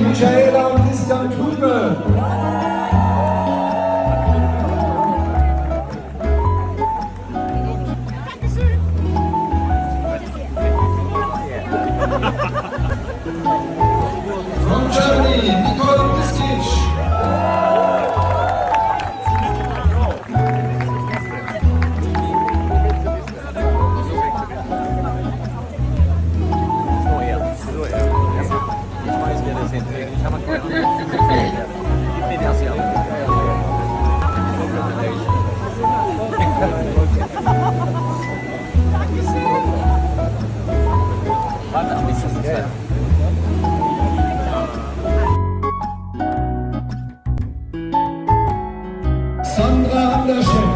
Michaela und Christian Trübe. From Germany, Nicole Pistic. Sandra Anderschen.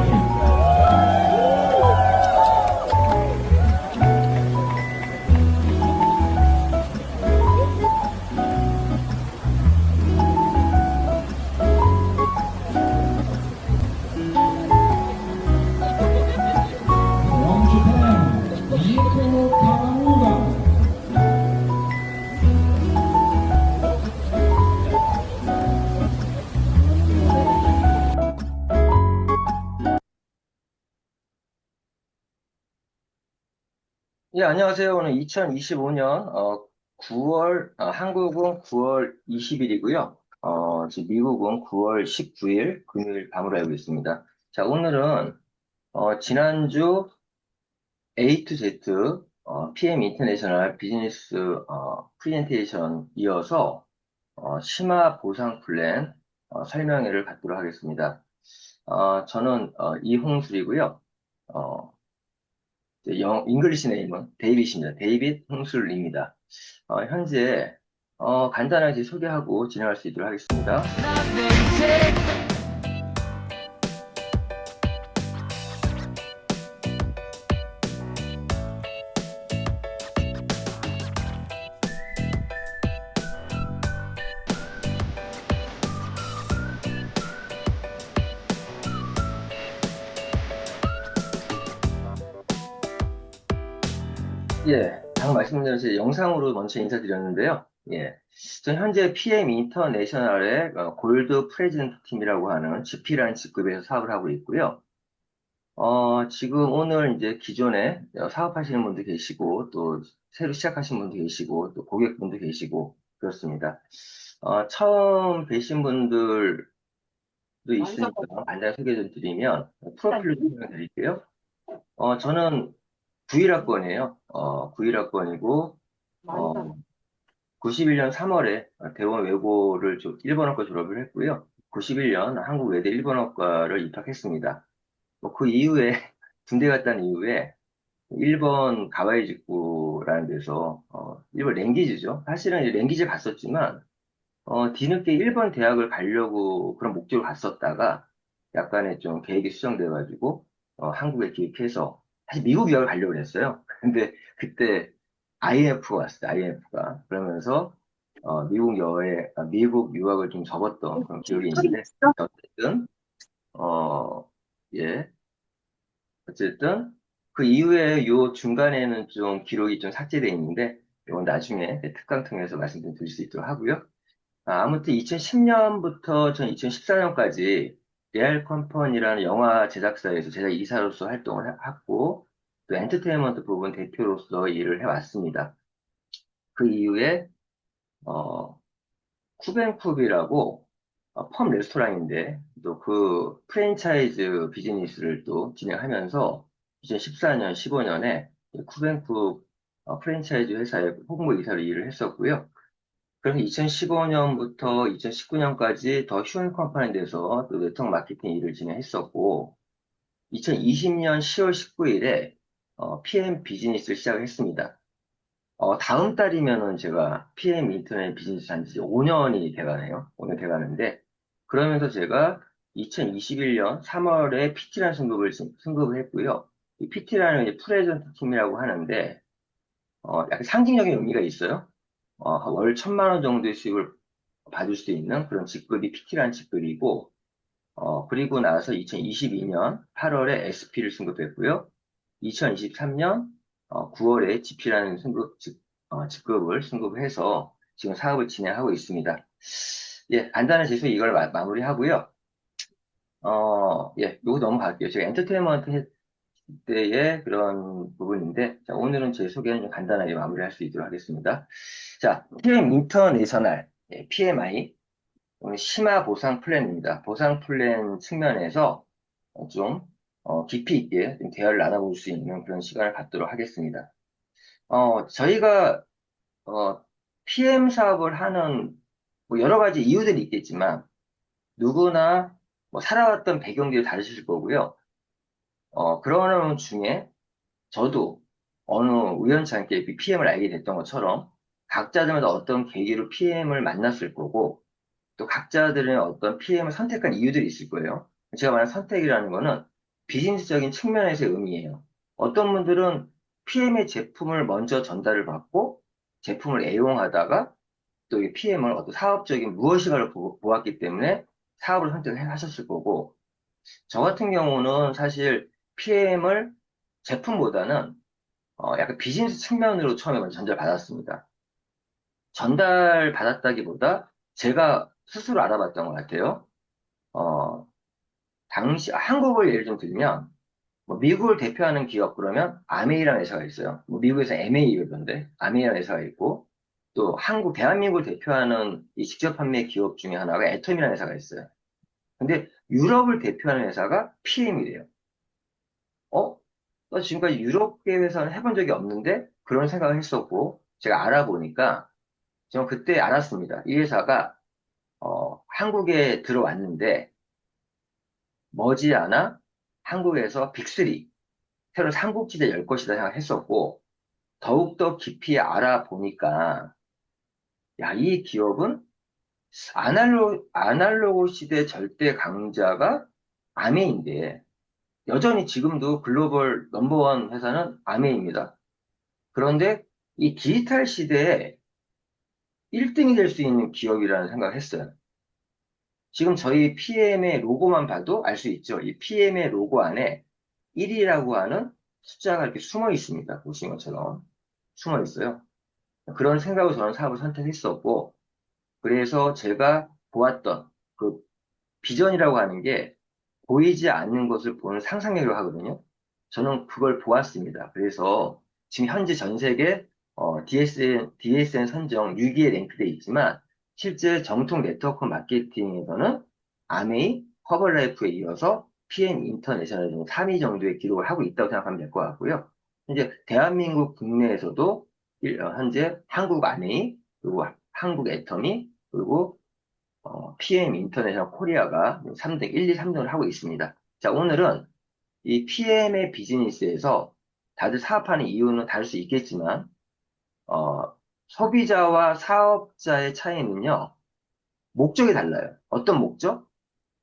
From Japan, Yeko Kawamuga. 예, 안녕하세요. 오늘 2025년 9월, 한국은 9월 20일이고요. 지금 미국은 9월 19일 금요일 밤으로 알고 있습니다. 자, 오늘은 지난주 A to Z PM 인터내셔널 비즈니스 프레젠테이션 이어서 심화 보상 플랜 설명회를 갖도록 하겠습니다. 저는 이홍술이고요. 잉글리시 네임은 데이빗입니다. 데이빗 홍술입니다. 현재 간단하게 소개하고 진행할 수 있도록 하겠습니다. 예, 방금 말씀드린 제 영상으로 먼저 인사드렸는데요. 예, 전 현재 PM 인터내셔널의 골드 프레젠트 팀이라고 하는 GP라는 직급에서 사업을 하고 있고요. 지금 오늘 이제 기존에 사업하시는 분도 계시고, 또 새로 시작하신 분도 계시고, 또 고객분도 계시고, 그렇습니다. 처음 뵈신 분들도 있으니까 간단히 소개 좀 드리면, 프로필로 설명드릴게요. 저는 91학번이에요. 91학번이고, 91년 3월에 대원 외고를 1번학과 졸업을 했고요. 91년 한국 외대 1번학과를 입학했습니다. 그 이후에, 군대 갔다는 이후에 1번 가와이 직구라는 데서, 1번 랭귀지죠. 사실은 이제 랭귀지 갔었지만, 뒤늦게 1번 대학을 가려고 그런 목적으로 갔었다가, 약간의 좀 계획이 수정돼가지고, 한국에 기획해서, 사실 미국 유학을 가려고 했어요. 근데 그때 IMF가 왔어요, IMF가. 그러면서, 미국 유학을 좀 접었던 그런 기억이 있는데, 어쨌든, 예. 어쨌든 그 이후에 요 중간에는 좀 기록이 좀 삭제되어 있는데 이건 나중에 특강 통해서 말씀 좀 드릴 수 있도록 하고요. 아무튼 2010년부터 전 2014년까지 레알 컴퍼니라는 영화 제작사에서 제작 이사로서 활동을 했고 또 엔터테인먼트 부분 대표로서 일을 해왔습니다. 그 이후에 쿠벤쿱이라고 펌 레스토랑인데 또 그 프랜차이즈 비즈니스를 또 진행하면서 2014년, 15년에 쿠벤쿱 프랜차이즈 회사의 홍보이사로 일을 했었고요. 그래서 2015년부터 2019년까지 더 휴먼 컴퍼니에서 또 네트워크 마케팅 일을 진행했었고 2020년 10월 19일에 PM 비즈니스를 시작을 했습니다. 다음 달이면은 제가 PM 인터넷 비즈니스 한 지 5년이 돼가네요. 5년 돼가는데, 그러면서 제가 2021년 3월에 PT라는 승급을 했고요. 이 PT라는 이제 프레젠트 팀이라고 하는데, 약간 상징적인 의미가 있어요. 월 1,000만 원 정도의 수입을 받을 수 있는 그런 직급이 PT라는 직급이고, 그리고 나서 2022년 8월에 SP를 승급했고요. 2023년 9월에 GP라는 직급을 승급해서 지금 사업을 진행하고 있습니다. 예, 간단한 지수 이걸 마무리하고요. 예, 요거 넘어갈게요. 제가 엔터테인먼트 때의 그런 부분인데, 자, 오늘은 제 소개는 좀 간단하게 마무리할 수 있도록 하겠습니다. 자, PM 인터내셔널, 예, PMI, 오늘 심화 보상 플랜입니다. 보상 플랜 측면에서 좀 깊이 있게 좀 대화를 나눠볼 수 있는 그런 시간을 갖도록 하겠습니다. 저희가 PM 사업을 하는 뭐 여러 가지 이유들이 있겠지만 누구나 뭐 살아왔던 배경들이 다르실 거고요. 그런 중에 저도 어느 우연찮게 PM을 알게 됐던 것처럼 각자들마다 어떤 계기로 PM을 만났을 거고 또 각자들의 어떤 PM을 선택한 이유들이 있을 거예요. 제가 말한 선택이라는 거는 비즈니스적인 측면에서의 의미예요. 어떤 분들은 PM의 제품을 먼저 전달을 받고 제품을 애용하다가 또 이 PM을 어떤 사업적인 무엇인가를 보았기 때문에 사업을 선택하셨을 거고 저 같은 경우는 사실 PM을 제품보다는 약간 비즈니스 측면으로 처음에 먼저 전달받았습니다. 전달받았다기보다 제가 스스로 알아봤던 것 같아요. 어, 당시, 한국을 예를 좀 들면, 뭐 미국을 대표하는 기업 그러면 아메이라는 회사가 있어요. 뭐 미국에서 MA 그러던데, 아메이라는 회사가 있고, 또 대한민국을 대표하는 이 직접 판매 기업 중에 하나가 애텀이라는 회사가 있어요. 근데 유럽을 대표하는 회사가 PM이래요. 어? 나 지금까지 유럽계 회사는 해본 적이 없는데? 그런 생각을 했었고, 제가 알아보니까, 저는 그때 알았습니다. 이 회사가 한국에 들어왔는데 머지않아 한국에서 빅3, 새로 삼국지대 열 것이다 생각했었고 더욱더 깊이 알아보니까 야, 이 기업은 아날로그 시대 절대 강자가 아메인데 여전히 지금도 글로벌 넘버원 회사는 아메입니다. 그런데 이 디지털 시대에 1등이 될 수 있는 기업이라는 생각을 했어요. 지금 저희 PM의 로고만 봐도 알 수 있죠. 이 PM의 로고 안에 1이라고 하는 숫자가 이렇게 숨어 있습니다. 보시는 것처럼 숨어 있어요. 그런 생각으로 저는 사업을 선택했었고, 그래서 제가 보았던 그 비전이라고 하는 게 보이지 않는 것을 보는 상상력이라고 하거든요. 저는 그걸 보았습니다. 그래서 지금 현재 전 세계 DSN 선정 6위에 랭크되어 있지만 실제 정통 네트워크 마케팅에서는 아메이, 허벌라이프에 이어서 PM 인터내셔널 중 3위 정도의 기록을 하고 있다고 생각하면 될 것 같고요. 이제 대한민국 국내에서도 현재 한국 아메이, 그리고 한국 애터미, 그리고 PM 인터내셔널 코리아가 3등, 1, 2, 3등을 하고 있습니다. 자, 오늘은 이 PM의 비즈니스에서 다들 사업하는 이유는 다를 수 있겠지만, 소비자와 사업자의 차이는요, 목적이 달라요. 어떤 목적?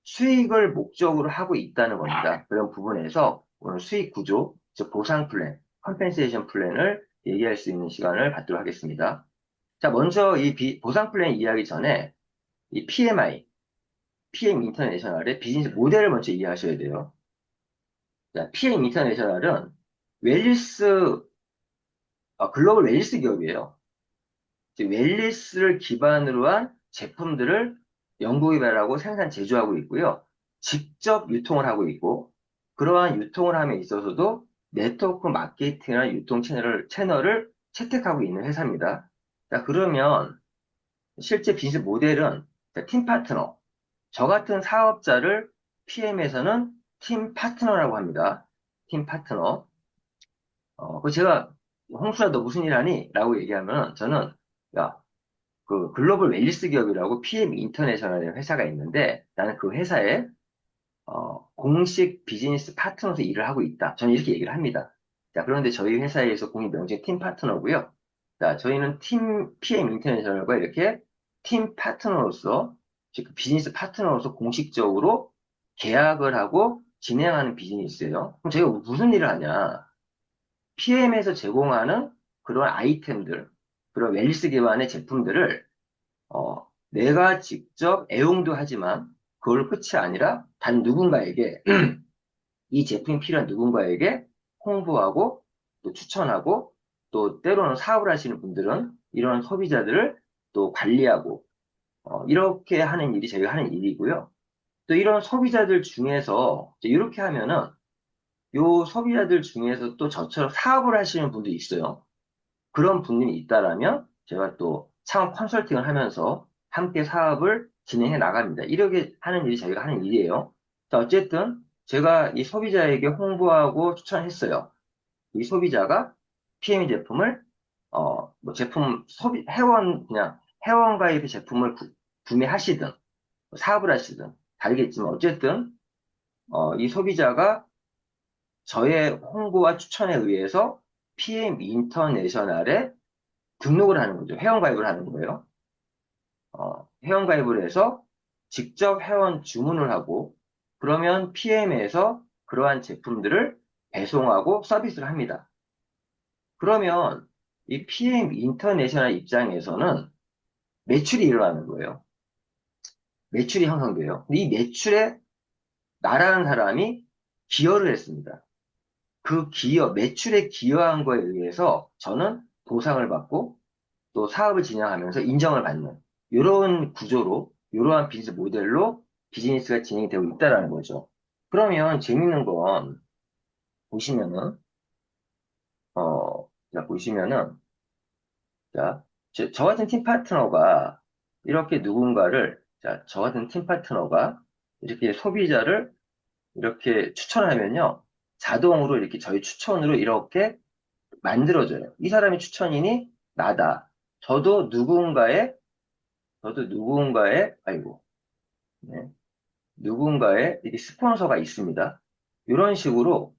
수익을 목적으로 하고 있다는 겁니다. 그런 부분에서 오늘 수익 구조, 즉 보상 플랜, 컴펜세이션 플랜을 얘기할 수 있는 시간을 갖도록 하겠습니다. 자, 먼저 이 보상 플랜 이야기 전에 이 PMI, PM 인터내셔널의 비즈니스 모델을 먼저 이해하셔야 돼요. 자, PM 인터내셔널은 웰리스, 글로벌 웰리스 기업이에요. 즉, 웰리스를 기반으로 한 제품들을 연구개발하고 생산 제조하고 있고요. 직접 유통을 하고 있고, 그러한 유통을 함에 있어서도 네트워크 마케팅이나 유통 채널을 채택하고 있는 회사입니다. 자, 그러면 실제 비즈니스 모델은 팀 파트너, 저 같은 사업자를 PM에서는 팀 파트너라고 합니다. 팀 파트너. 그 제가, 홍수야, 너 무슨 일 하니? 라고 얘기하면 저는, 야, 그 글로벌 웰리스 기업이라고 PM 인터내셔널이라는 회사가 있는데 나는 그 회사에 공식 비즈니스 파트너로서 일을 하고 있다. 저는 이렇게 얘기를 합니다. 자, 그런데 저희 회사에서 공식 명칭 팀 파트너고요. 자, 저희는 PM 인터내셔널과 이렇게 팀 파트너로서, 즉 비즈니스 파트너로서 공식적으로 계약을 하고 진행하는 비즈니스예요. 그럼 저희가 무슨 일을 하냐? PM에서 제공하는 그런 아이템들, 그런 웰리스 기반의 제품들을 내가 직접 애용도 하지만 그걸 끝이 아니라 단 누군가에게 이 제품이 필요한 누군가에게 홍보하고 또 추천하고 또 때로는 사업을 하시는 분들은 이런 소비자들을 또 관리하고, 이렇게 하는 일이 저희가 하는 일이고요. 또 이런 소비자들 중에서 이렇게 하면은 요 소비자들 중에서 또 저처럼 사업을 하시는 분도 있어요. 그런 분들이 있다라면 제가 또 창업 컨설팅을 하면서 함께 사업을 진행해 나갑니다. 이렇게 하는 일이 저희가 하는 일이에요. 자, 어쨌든 제가 이 소비자에게 홍보하고 추천했어요. 이 소비자가 PM 제품을 뭐 제품 그냥 회원 가입의 제품을 구매하시든 사업을 하시든 다르겠지만 어쨌든 이 소비자가 저의 홍보와 추천에 의해서 PM 인터내셔널에 등록을 하는 거죠. 회원 가입을 하는 거예요. 회원 가입을 해서 직접 회원 주문을 하고 그러면 PM에서 그러한 제품들을 배송하고 서비스를 합니다. 그러면 이 PM 인터내셔널 입장에서는 매출이 일어나는 거예요. 매출이 형성돼요. 근데 이 매출에 나라는 사람이 기여를 했습니다. 그 매출에 기여한 거에 의해서 저는 보상을 받고 또 사업을 진행하면서 인정을 받는 이런 구조로, 이러한 비즈니스 모델로 비즈니스가 진행이 되고 있다는 거죠. 그러면 재밌는 건 보시면은, 자, 보시면은, 자, 저 같은 팀 파트너가 이렇게 누군가를, 자, 저 같은 팀 파트너가 이렇게 소비자를 이렇게 추천하면요. 자동으로 이렇게 저희 추천으로 이렇게 만들어져요. 이 사람이 추천이니 나다. 아이고, 네. 누군가의 이렇게 스폰서가 있습니다. 이런 식으로,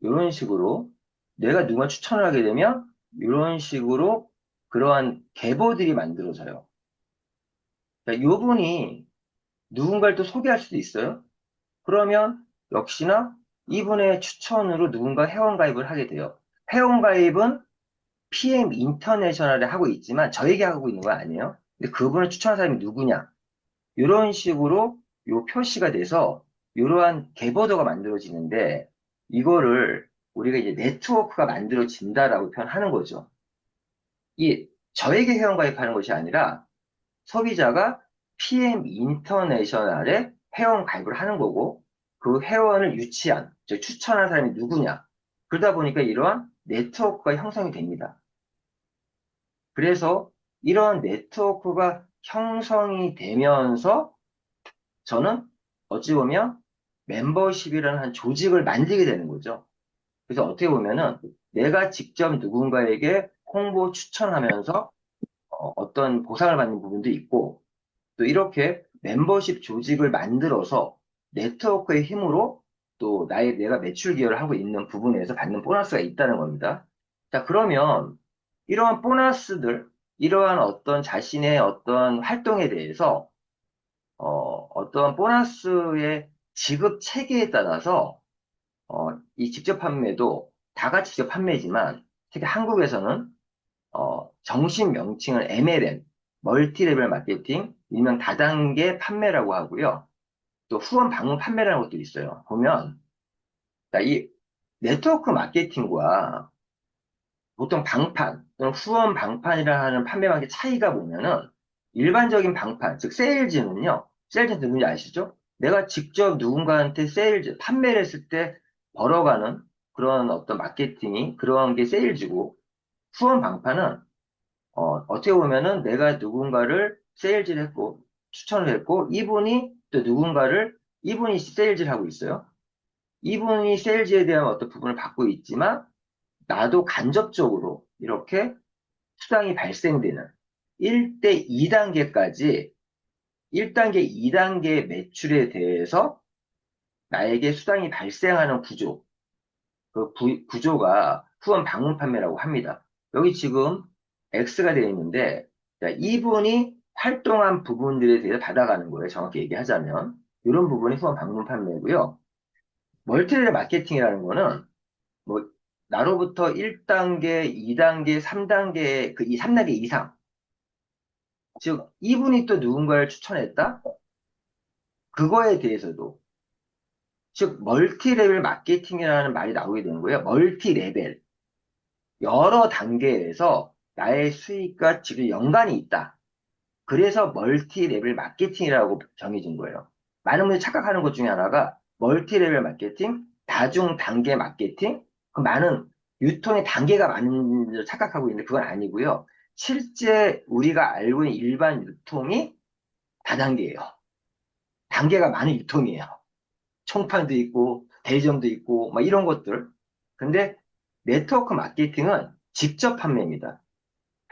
이런 식으로 내가 누가 추천을 하게 되면 이런 식으로 그러한 계보들이 만들어져요. 그러니까 이분이 누군가를 또 소개할 수도 있어요. 그러면 역시나 이분의 추천으로 누군가 회원가입을 하게 돼요. 회원가입은 PM 인터내셔널에 하고 있지만 저에게 하고 있는 거 아니에요. 근데 그분을 추천한 사람이 누구냐? 이런 식으로 요 표시가 돼서 이러한 계보도가 만들어지는데 이거를 우리가 이제 네트워크가 만들어진다라고 표현하는 거죠. 이 저에게 회원가입하는 것이 아니라 소비자가 PM 인터내셔널에 회원 가입을 하는 거고 그 회원을 유치한, 즉 추천한 사람이 누구냐. 그러다 보니까 이러한 네트워크가 형성이 됩니다. 그래서 이런 네트워크가 형성이 되면서 저는 어찌 보면 멤버십이라는 한 조직을 만들게 되는 거죠. 그래서 어떻게 보면은 내가 직접 누군가에게 홍보 추천하면서 어떤 보상을 받는 부분도 있고 또 이렇게 멤버십 조직을 만들어서 네트워크의 힘으로 또 내가 매출 기여를 하고 있는 부분에서 받는 보너스가 있다는 겁니다. 자, 그러면 이러한 보너스들, 이러한 어떤 자신의 어떤 활동에 대해서 어떠한 보너스의 지급 체계에 따라서 이 직접 판매도 다 같이 직접 판매지만 특히 한국에서는 정식 명칭을 MLM, 멀티레벨 마케팅, 일명 다단계 판매라고 하고요. 또 후원 방문 판매라는 것도 있어요. 보면 자, 이 네트워크 마케팅과 보통 방판 또는 후원 방판이라 하는 판매 방식 차이가 뭐냐면 일반적인 방판, 즉 세일즈 누군지 아시죠? 내가 직접 누군가한테 판매를 했을 때 벌어가는 그런 어떤 마케팅이 그런 게 세일즈고 후원 방판은 어떻게 보면은 내가 누군가를 세일즈를 했고 추천을 했고 이분이 세일즈를 하고 있어요. 이분이 세일즈에 대한 어떤 부분을 받고 있지만 나도 간접적으로 이렇게 수당이 발생되는 1대 2단계까지 1단계, 2단계 매출에 대해서 나에게 수당이 발생하는 구조, 구조가 후원 방문 판매라고 합니다. 여기 지금 X가 되어 있는데 자, 이분이 활동한 부분들에 대해서 받아가는 거예요. 정확히 얘기하자면 이런 부분이 후원 방문 판매고요. 멀티레벨 마케팅이라는 거는 뭐 나로부터 1단계, 2단계, 3단계, 이 3단계 이상. 즉, 이분이 또 누군가를 추천했다? 그거에 대해서도. 즉, 멀티레벨 마케팅이라는 말이 나오게 되는 거예요. 멀티레벨. 여러 단계에서 나의 수익과 직접 연관이 있다. 그래서 멀티 레벨 마케팅이라고 정해진 거예요. 많은 분들이 착각하는 것 중에 하나가 멀티 레벨 마케팅, 다중 단계 마케팅, 그 많은 유통의 단계가 많은 줄 착각하고 있는데 그건 아니고요. 실제 우리가 알고 있는 일반 유통이 다단계예요. 단계가 많은 유통이에요. 총판도 있고 대리점도 있고 막 이런 것들. 근데 네트워크 마케팅은 직접 판매입니다.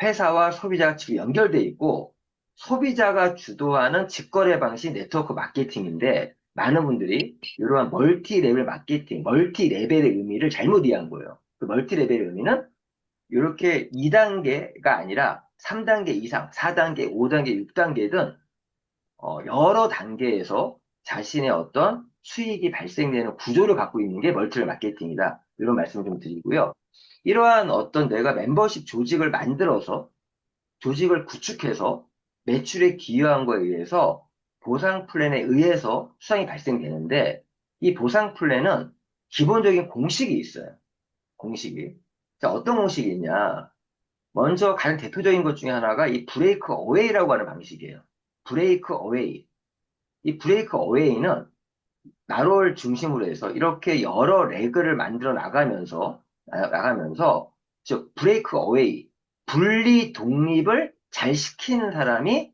회사와 소비자가 지금 연결돼 있고 소비자가 주도하는 직거래 방식 네트워크 마케팅인데 많은 분들이 이러한 멀티 레벨 마케팅, 멀티 레벨의 의미를 잘못 이해한 거예요. 그 멀티 레벨의 의미는 이렇게 2단계가 아니라 3단계 이상, 4단계, 5단계, 6단계든 여러 단계에서 자신의 어떤 수익이 발생되는 구조를 갖고 있는 게 멀티레벨 마케팅이다. 이런 말씀을 좀 드리고요. 이러한 어떤 내가 멤버십 조직을 만들어서 조직을 구축해서 매출에 기여한 거에 의해서 보상 플랜에 의해서 수당이 발생되는데 이 보상 플랜은 기본적인 공식이 있어요. 공식이. 자, 어떤 공식이 있냐? 먼저 가장 대표적인 것 중에 하나가 이 브레이크 어웨이라고 하는 방식이에요. 브레이크 어웨이. 이 브레이크 어웨이는 나를 중심으로 해서 이렇게 여러 레그를 만들어 나가면서 즉 브레이크 어웨이 분리 독립을 잘 시키는 사람이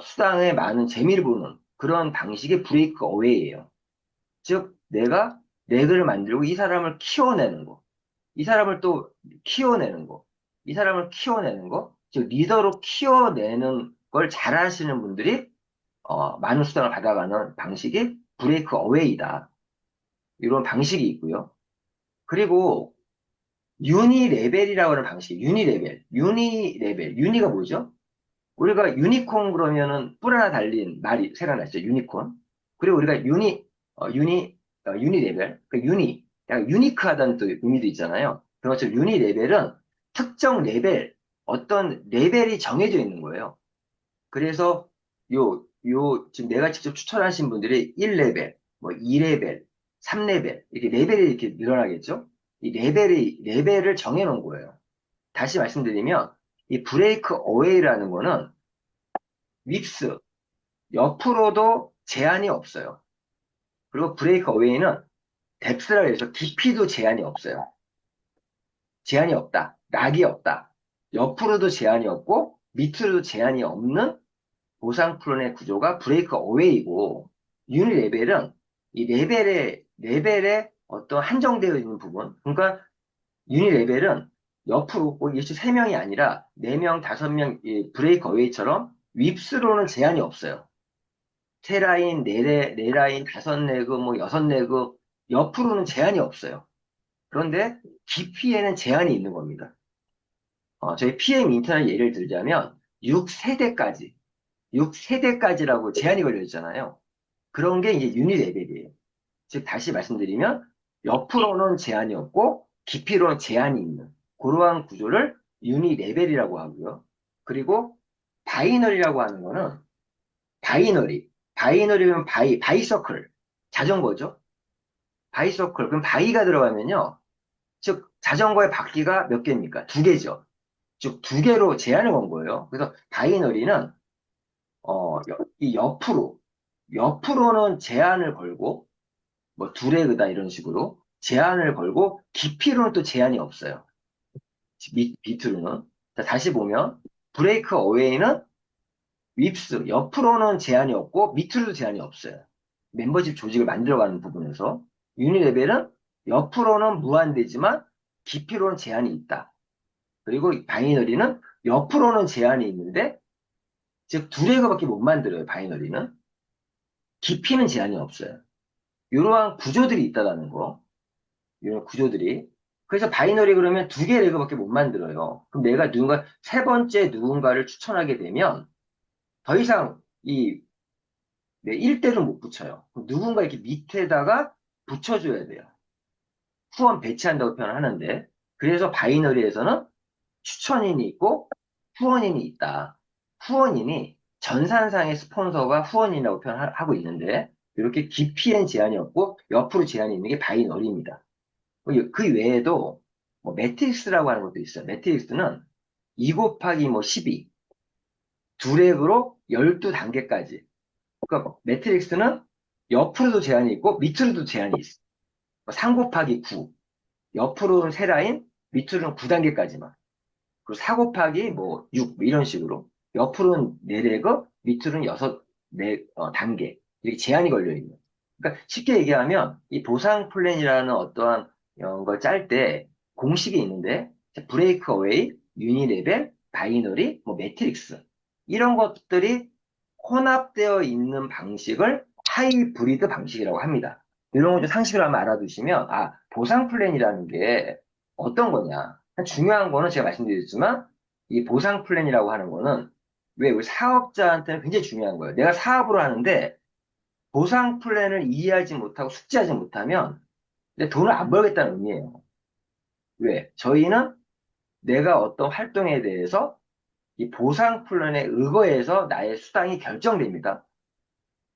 수당에 많은 재미를 보는 그런 방식의 브레이크 어웨이예요. 즉 내가 레그를 만들고 이 사람을 키워내는 거, 이 사람을 또 키워내는 거, 이 사람을 키워내는 거, 즉 리더로 키워내는 걸 잘하시는 분들이 많은 수당을 받아가는 방식이 브레이크 어웨이다. 이런 방식이 있고요. 그리고 유니레벨이라고 하는 방식, 유니레벨, 유니가 뭐죠? 우리가 유니콘 그러면은 뿔 하나 달린 말이 생각났죠, 유니콘. 그리고 우리가 유니레벨, 그 약간 유니크하다는 또 의미도 있잖아요. 그런 것처럼 유니레벨은 특정 레벨, 어떤 레벨이 정해져 있는 거예요. 그래서 지금 내가 직접 추천하신 분들이 1레벨, 뭐 2레벨, 3레벨, 이렇게 레벨이 이렇게 늘어나겠죠? 이 레벨을 정해놓은 거예요. 다시 말씀드리면, 이 브레이크 어웨이라는 거는 윕스, 옆으로도 제한이 없어요. 그리고 브레이크 어웨이는 뎁스라고 해서 깊이도 제한이 없어요. 제한이 없다. 락이 없다. 옆으로도 제한이 없고, 밑으로도 제한이 없는 보상 플랜의 구조가 브레이크 어웨이고 유니 레벨은 이 레벨에 어떤 한정되어 있는 부분. 그러니까 유니 레벨은 옆으로 꼭 일시 3명이 아니라 4명, 5명 이 브레이크 어웨이처럼 윕스로는 제한이 없어요. 3라인, 4라인, 5레그, 뭐 6레그 옆으로는 제한이 없어요. 그런데 깊이에는 제한이 있는 겁니다. 저희 PM 인터넷 예를 들자면 6세대까지라고 제한이 걸려 있잖아요. 그런 게 이제 유니 레벨이에요. 즉, 다시 말씀드리면, 옆으로는 제한이 없고, 깊이로는 제한이 있는, 그러한 구조를 유니 레벨이라고 하고요. 그리고, 바이너리라고 하는 거는, 바이너리면 바이서클. 자전거죠? 바이서클. 그럼 바이가 들어가면요. 즉, 자전거의 바퀴가 몇 개입니까? 2개죠. 즉, 2개로 제한을 건 거예요. 그래서 바이너리는 이 옆으로는 제한을 걸고, 뭐, 두레그다 이런 식으로 제한을 걸고, 깊이로는 또 제한이 없어요. 밑으로는. 자, 다시 보면, 브레이크 어웨이는 윕스, 옆으로는 제한이 없고, 밑으로도 제한이 없어요. 멤버십 조직을 만들어가는 부분에서. 유니레벨은 옆으로는 무한대지만, 깊이로는 제한이 있다. 그리고 바이너리는 옆으로는 제한이 있는데, 즉, 두레그밖에 못 만들어요, 바이너리는. 깊이는 제한이 없어요. 이러한 구조들이 있다라는 거. 이런 구조들이. 그래서 바이너리 그러면 2개 레그밖에 못 만들어요. 그럼 내가 세 번째 누군가를 추천하게 되면 더 이상 이 1대를 못 붙여요. 누군가 이렇게 밑에다가 붙여줘야 돼요. 후원 배치한다고 표현하는데. 그래서 바이너리에서는 추천인이 있고 후원인이 있다. 후원인이 전산상의 스폰서가 후원인이라고 표현하고 있는데 이렇게 깊이엔 제한이 없고 옆으로 제한이 있는 게 바이너리입니다. 그 외에도 뭐 매트릭스라고 하는 것도 있어요. 매트릭스는 2 곱하기 뭐 12, 두 렉으로 12단계까지. 그러니까 매트릭스는 옆으로도 제한이 있고 밑으로도 제한이 있어. 3 곱하기 9, 옆으로는 3라인, 밑으로는 9단계까지만. 그리고 4 곱하기 뭐 6, 이런 식으로. 옆으로는 4레그, 밑으로는 단계. 이렇게 제한이 걸려 있는. 그러니까 쉽게 얘기하면 이 보상 플랜이라는 어떠한 걸 짤 때 공식이 있는데 브레이크 어웨이, 유니레벨, 바이너리, 뭐 매트릭스 이런 것들이 혼합되어 있는 방식을 하이브리드 방식이라고 합니다. 이런 거 좀 상식으로 한번 알아두시면 보상 플랜이라는 게 어떤 거냐. 중요한 거는 제가 말씀드렸지만 이 보상 플랜이라고 하는 거는 왜 우리 사업자한테는 굉장히 중요한 거예요. 내가 사업을 하는데 보상 플랜을 이해하지 못하고 숙지하지 못하면 내 돈을 안 벌겠다는 의미예요. 왜? 저희는 내가 어떤 활동에 대해서 이 보상 플랜에 의거해서 나의 수당이 결정됩니다.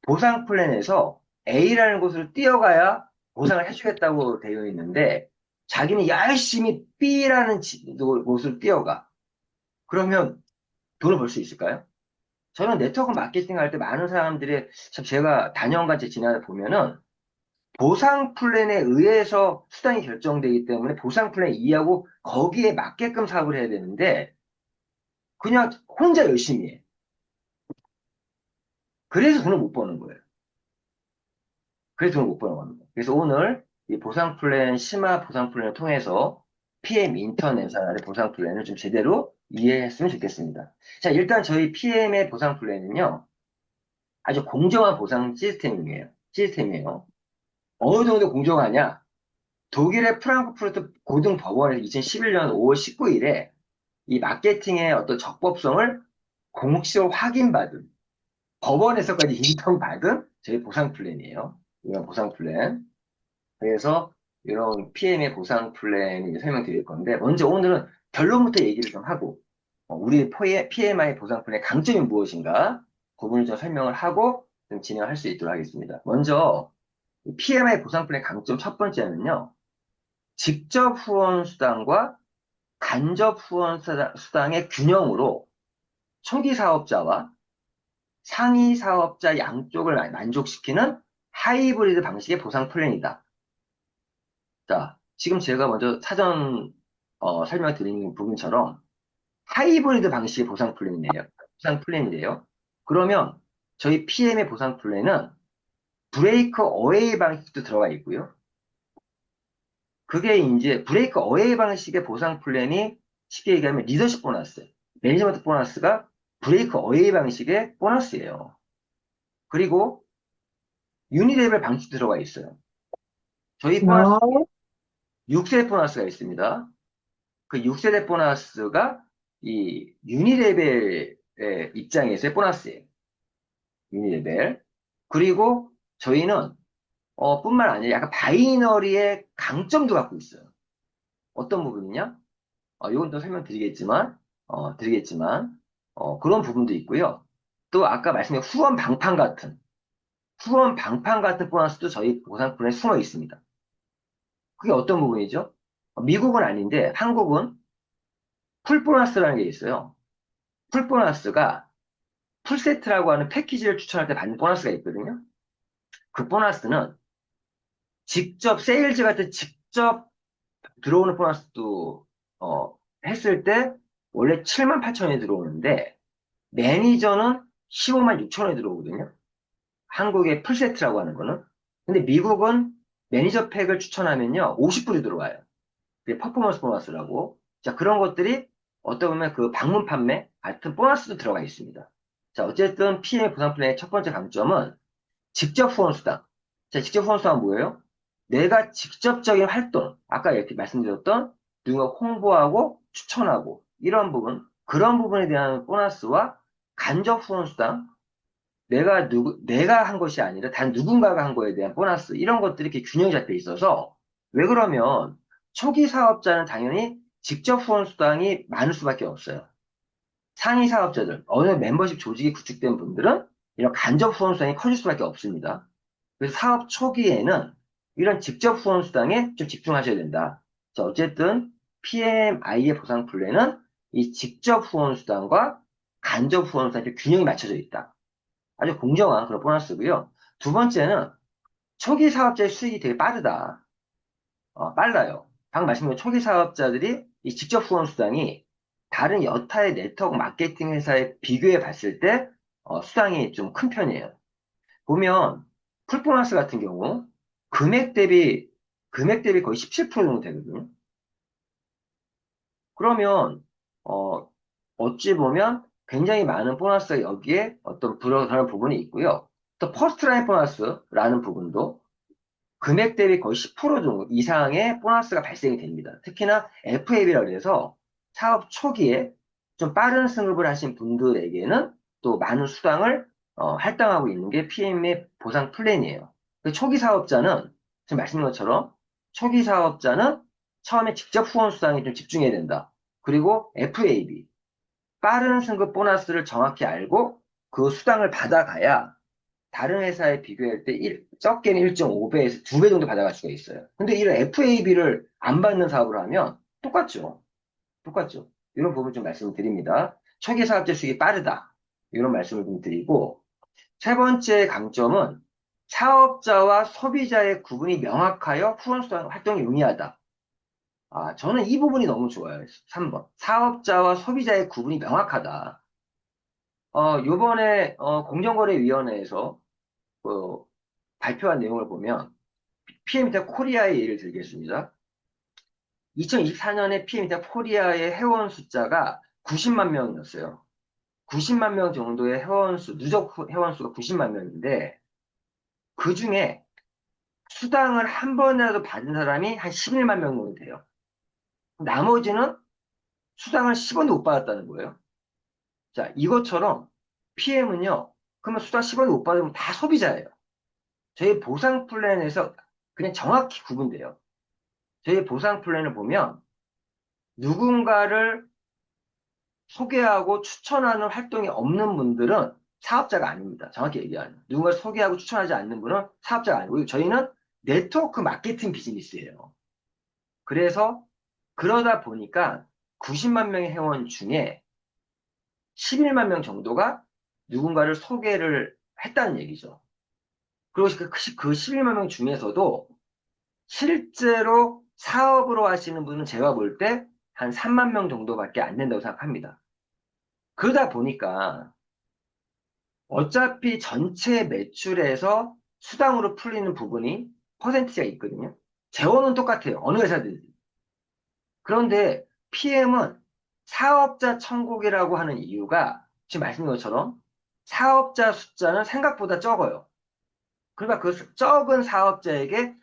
보상 플랜에서 A라는 곳으로 뛰어가야 보상을 해주겠다고 되어 있는데 자기는 열심히 B라는 곳으로 뛰어가. 그러면 돈을 벌 수 있을까요? 저는 네트워크 마케팅 할 때 많은 사람들이 참 제가 단연같이 지나다 보면은 보상 플랜에 의해서 수당이 결정되기 때문에 보상 플랜 이해하고 거기에 맞게끔 사업을 해야 되는데 그냥 혼자 열심히 해. 그래서 돈을 못 버는 거예요. 그래서 돈을 못 버는 겁니다. 그래서 오늘 이 보상 플랜, 심화 보상 플랜을 통해서 PM 인터내셔널의 보상 플랜을 좀 제대로 이해했으면 좋겠습니다. 자, 일단 저희 PM의 보상 플랜은요, 아주 공정한 보상 시스템이에요. 어느 정도 공정하냐? 독일의 프랑크푸르트 고등법원에서 2011년 5월 19일에 이 마케팅의 어떤 적법성을 공식적으로 확인받은 법원에서까지 인정받은 저희 보상 플랜이에요. 이런 보상 플랜. 그래서 이런 PM의 보상 플랜을 설명드릴 건데 먼저 오늘은 결론부터 얘기를 좀 하고 우리 PMI 보상 플랜의 강점이 무엇인가 부분을 좀 설명을 하고 좀 진행할 수 있도록 하겠습니다. 먼저 PMI 보상 플랜의 강점 첫 번째는요. 직접 후원 수당과 간접 후원 수당의 균형으로 초기 사업자와 상위 사업자 양쪽을 만족시키는 하이브리드 방식의 보상 플랜이다. 자, 지금 제가 먼저 사전 설명드린 부분처럼 하이브리드 방식의 보상 플랜이래요. 그러면 저희 PM의 보상 플랜은 브레이크 어웨이 방식도 들어가 있고요. 그게 이제 브레이크 어웨이 방식의 보상 플랜이 쉽게 얘기하면 리더십 보너스, 매니지먼트 보너스가 브레이크 어웨이 방식의 보너스예요. 그리고 유니레벨 방식도 들어가 있어요. 저희 보너스 6세대 보너스가 있습니다. 그 6세대 보너스가 이 유니레벨의 입장에서의 보너스예요. 유니레벨. 그리고 저희는 뿐만 아니라 약간 바이너리의 강점도 갖고 있어요. 어떤 부분이냐? 이건 또 드리겠지만, 그런 부분도 있고요. 또 아까 말씀드린 후원 방판 같은 보너스도 저희 보상품에 숨어 있습니다. 그게 어떤 부분이죠? 미국은 아닌데, 한국은 풀 보너스라는 게 있어요. 풀 보너스가 풀세트라고 하는 패키지를 추천할 때 받는 보너스가 있거든요. 그 보너스는 직접, 세일즈 같은 직접 들어오는 보너스도, 했을 때 원래 7만 8천 원이 들어오는데, 매니저는 15만 6천 원이 들어오거든요. 한국의 풀세트라고 하는 거는. 근데 미국은 매니저 팩을 추천하면요, 50불이 들어와요. 그게 퍼포먼스 보너스라고. 자, 그런 것들이 어떻게 보면 그 방문 판매 같은 보너스도 들어가 있습니다. 자, 어쨌든 PM 보상 플랜의 첫 번째 강점은 직접 후원 수당. 자, 직접 후원 수당은 뭐예요? 내가 직접적인 활동, 아까 이렇게 말씀드렸던 누군가 홍보하고 추천하고 이런 부분, 그런 부분에 대한 보너스와 간접 후원 수당, 내가 한 것이 아니라 단 누군가가 한 거에 대한 보너스, 이런 것들이 이렇게 균형이 잡혀 있어서, 왜 그러면 초기 사업자는 당연히 직접 후원 수당이 많을 수밖에 없어요. 상위 사업자들, 어느 멤버십 조직이 구축된 분들은 이런 간접 후원 수당이 커질 수밖에 없습니다. 그래서 사업 초기에는 이런 직접 후원 수당에 좀 집중하셔야 된다. 자, 어쨌든 PMI의 보상 플랜은 이 직접 후원 수단과 간접 후원 수단의 균형이 맞춰져 있다. 아주 공정한 그런 보너스고요. 두 번째는 초기 사업자의 수익이 되게 빠르다. 빨라요. 방금 말씀드린 초기 사업자들이 이 직접 후원 수당이 다른 여타의 네트워크 마케팅 회사에 비교해 봤을 때 수당이 좀 큰 편이에요. 보면 풀보너스 같은 경우 금액 대비 거의 17% 정도 되거든요. 그러면 어찌 보면 굉장히 많은 보너스가 여기에 어떤 들어가는 부분이 있고요. 또 퍼스트 라인 보너스라는 부분도 금액 대비 거의 10% 정도 이상의 보너스가 발생이 됩니다. 특히나 FAB라고 해서 사업 초기에 좀 빠른 승급을 하신 분들에게는 또 많은 수당을 할당하고 있는 게 PM의 보상 플랜이에요. 그 초기 사업자는 지금 말씀드린 것처럼 초기 사업자는 처음에 직접 후원 수당에 좀 집중해야 된다. 그리고 FAB, 빠른 승급 보너스를 정확히 알고 그 수당을 받아가야 다른 회사에 비교할 때 적게는 1.5배에서 2배 정도 받아갈 수가 있어요. 근데 이런 FAB를 안 받는 사업을 하면 똑같죠. 똑같죠. 이런 부분 좀 말씀드립니다. 초기 사업자 수익이 빠르다. 이런 말씀을 좀 드리고, 세 번째 강점은 사업자와 소비자의 구분이 명확하여 후원수당 활동이 용이하다. 저는 이 부분이 너무 좋아요. 3번. 사업자와 소비자의 구분이 명확하다. 요번에 공정거래위원회에서 그 발표한 내용을 보면 PM이타 코리아의 예를 들겠습니다. 2024년에 PM이타 코리아의 회원 숫자가 90만 명이었어요. 90만 명 정도의 누적 회원수가 90만 명인데 그 중에 수당을 한 번이라도 받은 사람이 한 11만 명 정도 돼요. 나머지는 수당을 10원도 못 받았다는 거예요. 자, 이것처럼 PM은요, 그러면 수당 10원도 못 받으면 다 소비자예요. 저희 보상 플랜에서 그냥 정확히 구분돼요. 저희 보상 플랜을 보면 누군가를 소개하고 추천하는 활동이 없는 분들은 사업자가 아닙니다. 정확히 얘기하면. 누군가를 소개하고 추천하지 않는 분은 사업자가 아니고 저희는 네트워크 마케팅 비즈니스예요. 그래서 그러다 보니까 90만 명의 회원 중에 11만 명 정도가 누군가를 소개를 했다는 얘기죠. 그리고 그 11만 명 중에서도 실제로 사업으로 하시는 분은 제가 볼 때 한 3만 명 정도밖에 안 된다고 생각합니다. 그러다 보니까 어차피 전체 매출에서 수당으로 풀리는 부분이 퍼센티지가 있거든요. 재원은 똑같아요. 어느 회사든지. 그런데 PM은 사업자 천국이라고 하는 이유가 지금 말씀드린 것처럼 사업자 숫자는 생각보다 적어요. 그러니까 그 적은 사업자에게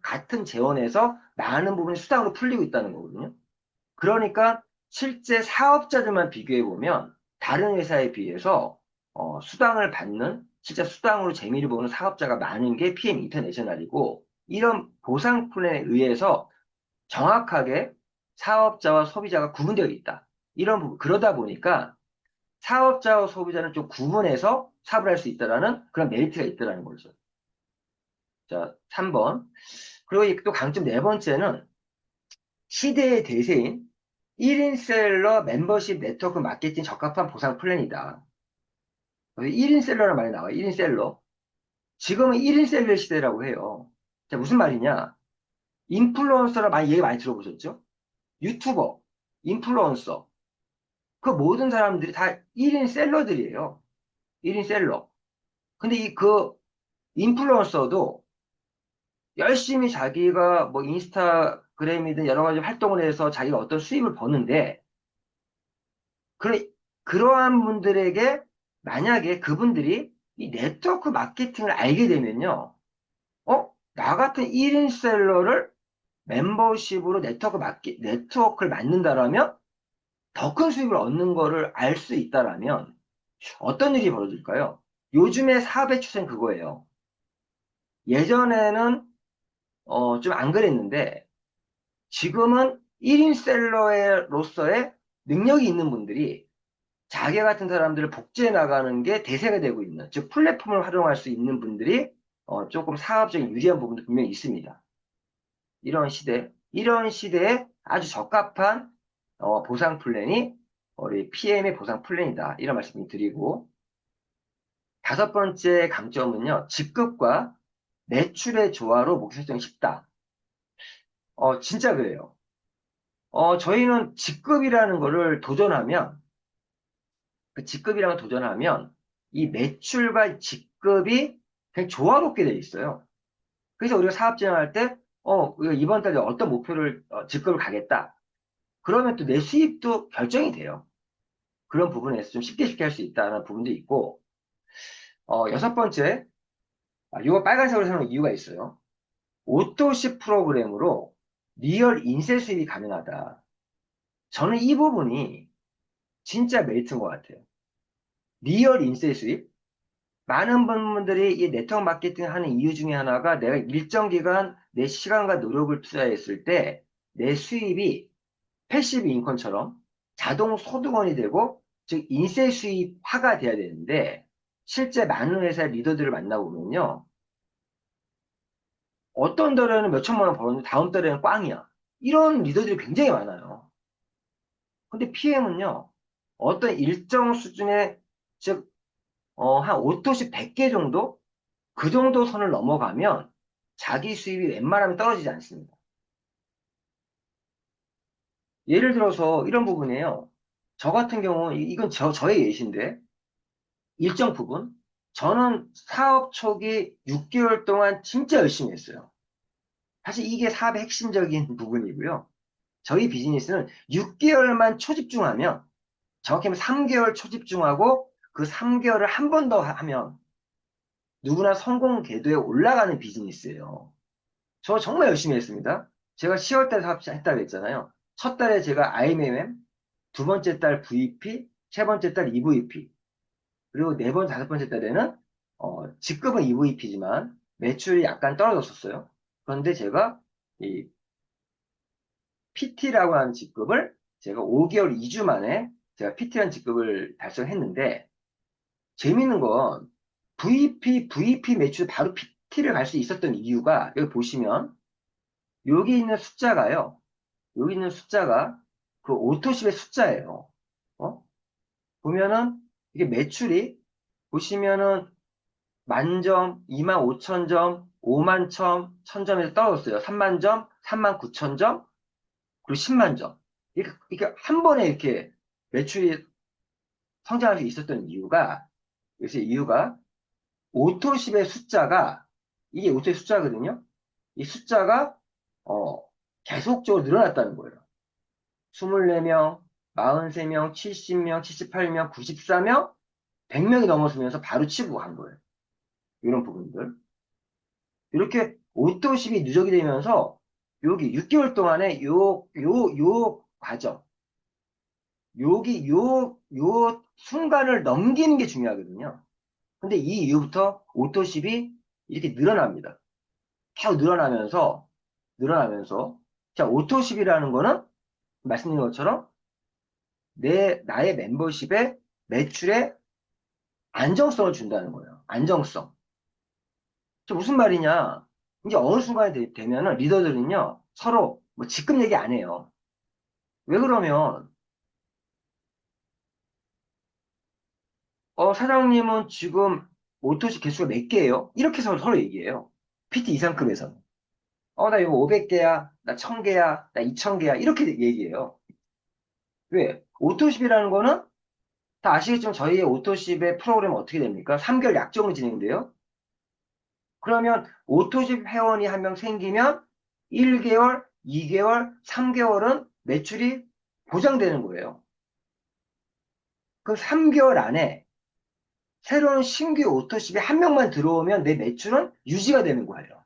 같은 재원에서 많은 부분이 수당으로 풀리고 있다는 거거든요. 그러니까 실제 사업자들만 비교해보면 다른 회사에 비해서 수당을 받는, 진짜 수당으로 재미를 보는 사업자가 많은 게 PM 인터내셔널이고, 이런 보상 플랜에 의해서 정확하게 사업자와 소비자가 구분되어 있다. 이런 부분, 그러다 보니까 사업자와 소비자는 좀 구분해서 사업을 할 수 있다라는 그런 메리트가 있다라는 거죠. 자, 3번. 그리고 또 강점 네 번째는 시대의 대세인 1인 셀러 멤버십 네트워크 마케팅 적합한 보상 플랜이다. 1인 셀러라는 말이 나와요. 1인 셀러. 지금은 1인 셀러 시대라고 해요. 자, 무슨 말이냐? 인플루언서를 얘기 많이 들어보셨죠? 유튜버, 인플루언서. 그 모든 사람들이 다 1인 셀러들이에요. 1인 셀러. 근데 인플루언서도 열심히 자기가 뭐 인스타그램이든 여러 가지 활동을 해서 자기가 어떤 수입을 버는데, 그러한 분들에게 만약에 그분들이 이 네트워크 마케팅을 알게 되면요. 나 같은 1인 셀러를 멤버십으로 네트워크를 만든다라면 더 큰 수익을 얻는 거를 알 수 있다라면 어떤 일이 벌어질까요? 요즘에 사업의 추세는 그거예요. 예전에는 좀 안 그랬는데 지금은 1인 셀러로서의 능력이 있는 분들이 자기 같은 사람들을 복제해 나가는 게 대세가 되고 있는, 즉 플랫폼을 활용할 수 있는 분들이 조금 사업적인 유리한 부분도 분명히 있습니다. 이런 시대에 아주 적합한 보상 플랜이 우리 PM의 보상 플랜이다. 이런 말씀 드리고, 다섯 번째 강점은요, 직급과 매출의 조화로 목표 설정이 쉽다. 진짜 그래요. 저희는 직급이라는 거를 도전하면, 그 직급이라는 걸 도전하면, 이 매출과 직급이 그냥 조화롭게 돼 있어요. 그래서 우리가 사업 진행할 때, 우리가 이번 달에 어떤 목표를, 직급을 가겠다. 그러면 또 내 수입도 결정이 돼요. 그런 부분에서 좀 쉽게 할 수 있다는 부분도 있고, 여섯 번째, 이거 빨간색으로 세우는 이유가 있어요. 오토십 프로그램으로 리얼 인쇄 수입이 가능하다. 저는 이 부분이 진짜 메리트인 것 같아요. 리얼 인쇄 수입? 많은 분들이 이 네트워크 마케팅 하는 이유 중에 하나가 내가 일정 기간 내 시간과 노력을 투자했을 때 내 수입이 패시브 인컴처럼 자동 소득원이 되고, 즉 인쇄 수입화가 돼야 되는데, 실제 많은 회사의 리더들을 만나보면요, 어떤 달에는 몇 천만 원 벌었는데 다음 달에는 꽝이야. 이런 리더들이 굉장히 많아요. 근데 PM은요, 어떤 일정 수준의, 즉 한 5토씩 100개 정도? 그 정도 선을 넘어가면 자기 수입이 웬만하면 떨어지지 않습니다. 예를 들어서 이런 부분이에요. 저 같은 경우, 이건 저의 예시인데, 일정 부분, 저는 사업 초기 6개월 동안 진짜 열심히 했어요. 사실 이게 사업의 핵심적인 부분이고요. 저희 비즈니스는 6개월만 초집중하면, 정확히 하면 3개월 초집중하고 그 3개월을 한 번 더 하면 누구나 성공 궤도에 올라가는 비즈니스예요. 저 정말 열심히 했습니다. 제가 10월 달에 사업 했다고 했잖아요. 첫 달에 제가 IMM, 두 번째 달 VP, 세 번째 달 EVP, 그리고 네 번, 다섯 번째 달에는 직급은 EVP지만 매출이 약간 떨어졌었어요. 그런데 제가 이 PT라고 하는 직급을 제가 5개월 2주 만에 제가 PT라는 직급을 달성했는데, 재밌는 건 VP 매출 바로 PT를 갈 수 있었던 이유가, 여기 보시면 여기 있는 숫자가요. 여기 있는 숫자가 그 오토십의 숫자예요. 보면은 이게 매출이, 보시면은 만점, 25,000점, 5만 점, 1000점에서 떨어졌어요. 3만 점, 39,000점, 그리고 10만 점. 이렇게 한 번에 이렇게 매출이 성장할 수 있었던 이유가, 그래서 이유가 오토십의 숫자가, 이게 오토십 숫자거든요. 이 숫자가 계속적으로 늘어났다는 거예요. 24명, 43명, 70명, 78명, 94명, 100명이 넘어서면서 바로 치고 간 거예요. 이런 부분들. 이렇게 오토십이 누적이 되면서 여기 6개월 동안에 요 과정, 요 순간을 넘기는 게 중요하거든요. 근데 이 이후부터 오토십이 이렇게 늘어납니다. 계속 늘어나면서, 자, 오토십이라는 거는 말씀드린 것처럼 나의 멤버십의 매출에 안정성을 준다는 거예요. 안정성. 저 무슨 말이냐? 이제 어느 순간에 되면은 리더들은요, 서로 뭐 직급 얘기 안 해요. 왜 그러면, 사장님은 지금 오토시 개수가 몇 개예요? 이렇게 서로 얘기해요. PT 이상급에서는. 나 이거 500개야, 나 1000개야, 나 2000개야, 이렇게 얘기해요. 왜? 오토십이라는 거는 다 아시겠지만 저희의 오토십의 프로그램은 어떻게 됩니까? 3개월 약정으로 진행돼요. 그러면 오토십 회원이 한 명 생기면 1개월, 2개월, 3개월은 매출이 보장되는 거예요. 그럼 3개월 안에 새로운 신규 오토십이 한 명만 들어오면 내 매출은 유지가 되는 거예요.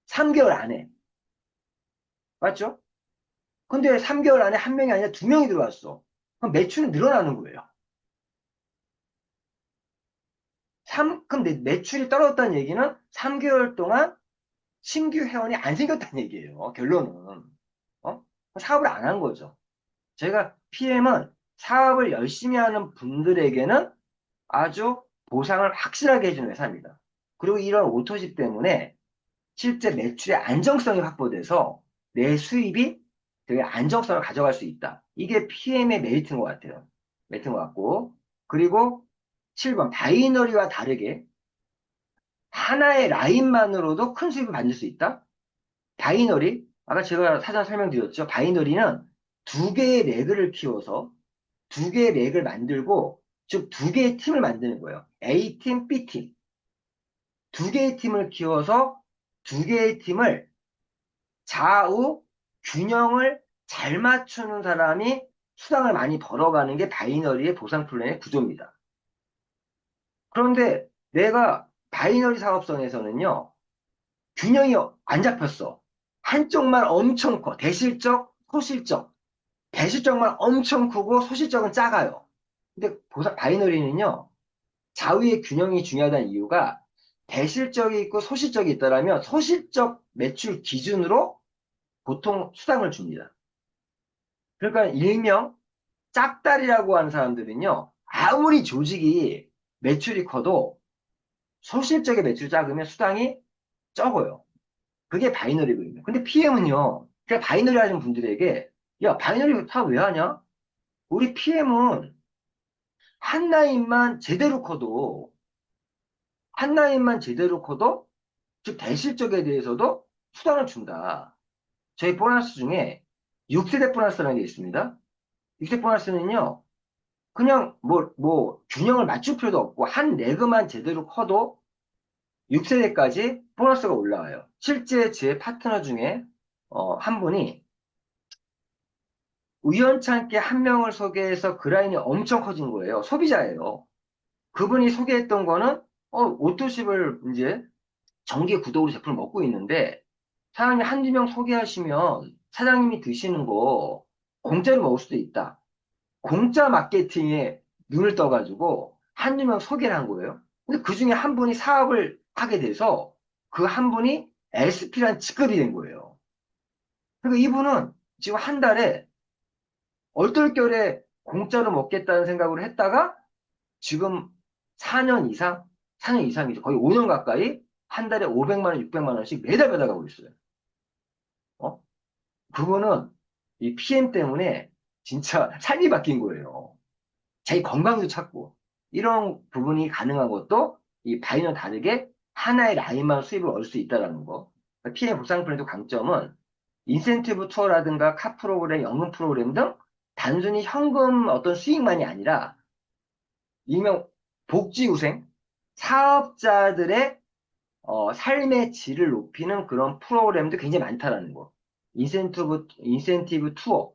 3개월 안에. 맞죠? 근데 3개월 안에 한 명이 아니라 두 명이 들어왔어. 그럼 매출은 늘어나는 거예요. 그럼 내 매출이 떨어졌다는 얘기는 3개월 동안 신규 회원이 안 생겼다는 얘기예요. 결론은. 사업을 안 한 거죠. 제가 PM은 사업을 열심히 하는 분들에게는 아주 보상을 확실하게 해주는 회사입니다. 그리고 이런 오토십 때문에 실제 매출의 안정성이 확보돼서 내 수입이 되게 안정성을 가져갈 수 있다. 이게 PM의 메리트인 것 같아요. 메리트인 것 같고. 그리고 7번, 바이너리와 다르게 하나의 라인만으로도 큰 수익을 받을 수 있다. 바이너리, 아까 제가 사전 설명드렸죠. 바이너리는 두 개의 레그를 키워서 두 개의 렉을 만들고, 즉 두 개의 팀을 만드는 거예요. A팀, B팀. 두 개의 팀을 키워서 두 개의 팀을 좌우 균형을 잘 맞추는 사람이 수당을 많이 벌어가는 게 바이너리의 보상 플랜의 구조입니다. 그런데 내가 바이너리 사업성에서는요, 균형이 안 잡혔어. 한쪽만 엄청 커. 대실적, 소실적. 대실적만 엄청 크고 소실적은 작아요. 근데 바이너리는요, 좌우의 균형이 중요하다는 이유가 대실적이 있고 소실적이 있다면 소실적 매출 기준으로 보통 수당을 줍니다. 그러니까 일명 짝다리라고 하는 사람들은요, 아무리 조직이 매출이 커도 소실적의 매출이 작으면 수당이 적어요. 그게 바이너리거든요. 근데 PM은요, 그냥 바이너리 하시는 분들에게, 야, 바이너리 사업 왜 하냐? 우리 PM은 한 라인만 제대로 커도, 한 라인만 제대로 커도, 즉 대실적에 대해서도 수당을 준다. 저희 보너스 중에 6세대 보너스라는 게 있습니다. 6세대 보너스는요, 그냥 균형을 맞출 필요도 없고, 한 레그만 제대로 커도 6세대까지 보너스가 올라와요. 실제 제 파트너 중에, 한 분이 우연찮게 한 명을 소개해서 그 라인이 엄청 커진 거예요. 소비자예요. 그분이 소개했던 거는, 오토십을 이제 정기 구독으로 제품을 먹고 있는데, 사장님이 한두 명 소개하시면 사장님이 드시는 거 공짜로 먹을 수도 있다. 공짜 마케팅에 눈을 떠가지고 한두 명 소개를 한 거예요. 근데 그 중에 한 분이 사업을 하게 돼서 그 한 분이 SP란 직급이 된 거예요. 그러니까 이분은 지금 한 달에 얼떨결에 공짜로 먹겠다는 생각으로 했다가 지금 4년 이상, 4년 이상이죠. 거의 5년 가까이 한 달에 500만 원, 600만 원씩 매달 받아가고 있어요. 어? 그거는 이 PM 때문에 진짜 삶이 바뀐 거예요. 자기 건강도 찾고 이런 부분이 가능한 것도 이 바이너 다르게 하나의 라인만 수입을 얻을 수 있다는 거. PM 보상 플랜의 강점은 인센티브 투어라든가 카 프로그램, 연금 프로그램 등 단순히 현금 어떤 수익만이 아니라 일명 복지후생 사업자들의 삶의 질을 높이는 그런 프로그램도 굉장히 많다라는 거. 인센티브 투어.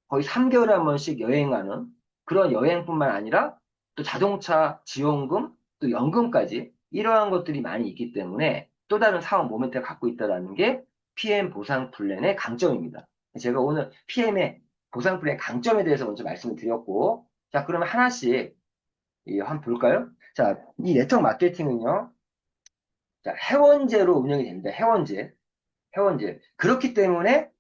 거의 3개월에 한 번씩 여행하는 그런 여행뿐만 아니라 또 자동차 지원금, 또 연금까지 이러한 것들이 많이 있기 때문에 또 다른 사업 모멘트를 갖고 있다는 게 PM 보상 플랜의 강점입니다. 제가 오늘 PM의 보상 플랜 강점에 대해서 먼저 말씀을 드렸고, 자, 그러면 하나씩 한번 볼까요? 자, 이 네트워크 마케팅은요, 자, 회원제로 운영이 됩니다. 회원제. 그렇기 때문에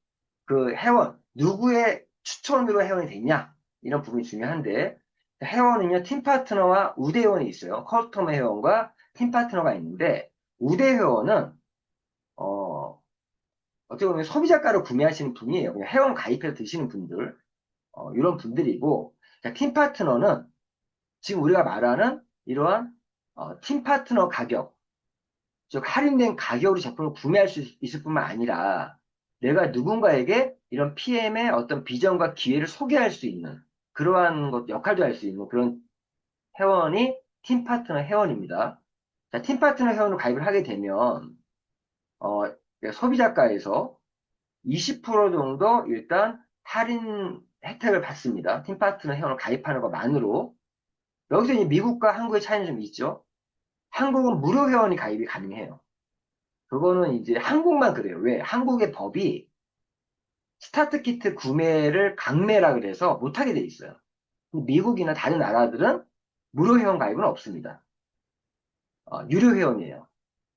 그 회원, 누구의 추천으로 회원이 됐냐? 이런 부분이 중요한데, 회원은요, 팀 파트너와 우대 회원이 있어요. 커스터머 회원과 팀 파트너가 있는데, 우대 회원은, 어떻게 보면 소비자가로 구매하시는 분이에요. 그냥 회원 가입해서 드시는 분들, 이런 분들이고, 자, 팀 파트너는 지금 우리가 말하는 이러한, 팀 파트너 가격, 즉 할인된 가격으로 제품을 구매할 수 있을 뿐만 아니라 내가 누군가에게 이런 PM의 어떤 비전과 기회를 소개할 수 있는 그러한 것 역할도 할 수 있는 그런 회원이 팀 파트너 회원입니다. 자, 팀 파트너 회원으로 가입을 하게 되면 소비자가에서 20% 정도 일단 할인 혜택을 받습니다. 팀 파트너 회원을 가입하는 것만으로. 여기서 이제 미국과 한국의 차이는 좀 있죠. 한국은 무료 회원이 가입이 가능해요. 그거는 이제 한국만 그래요. 왜? 한국의 법이 스타트 키트 구매를 강매라 그래서 못하게 돼 있어요. 미국이나 다른 나라들은 무료 회원 가입은 없습니다. 유료 회원이에요.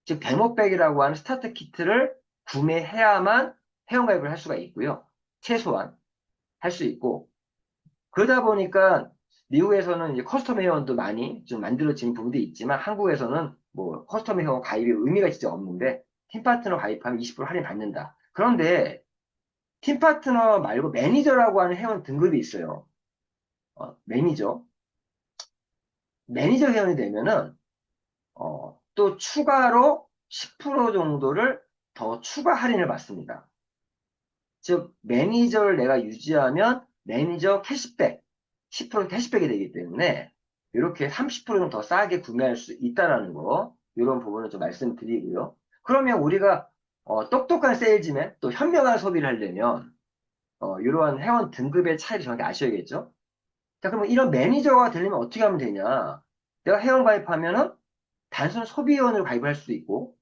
즉 데모백이라고 하는 스타트 키트를 구매해야만 회원 가입을 할 수가 있고요. 최소한 할 수 있고 그러다 보니까 미국에서는 이제 커스텀 회원도 많이 좀 만들어진 부분도 있지만 한국에서는 뭐 커스텀 회원 가입의 의미가 진짜 없는데 팀 파트너 가입하면 20% 할인 받는다. 그런데 팀 파트너 말고 매니저라고 하는 회원 등급이 있어요. 매니저. 매니저 회원이 되면은, 또 추가로 10% 정도를 더 추가 할인을 받습니다. 즉, 매니저를 내가 유지하면 매니저 캐시백, 10% 캐시백이 되기 때문에 이렇게 30%는 더 싸게 구매할 수 있다는 거, 이런 부분을 좀 말씀드리고요. 그러면 우리가 똑똑한 세일즈맨, 또 현명한 소비를 하려면 이러한 회원 등급의 차이를 정확히 아셔야겠죠? 자, 그러면 이런 매니저가 되려면 어떻게 하면 되냐? 내가 회원 가입하면은 단순 소비원으로 가입을 할 수도 있고,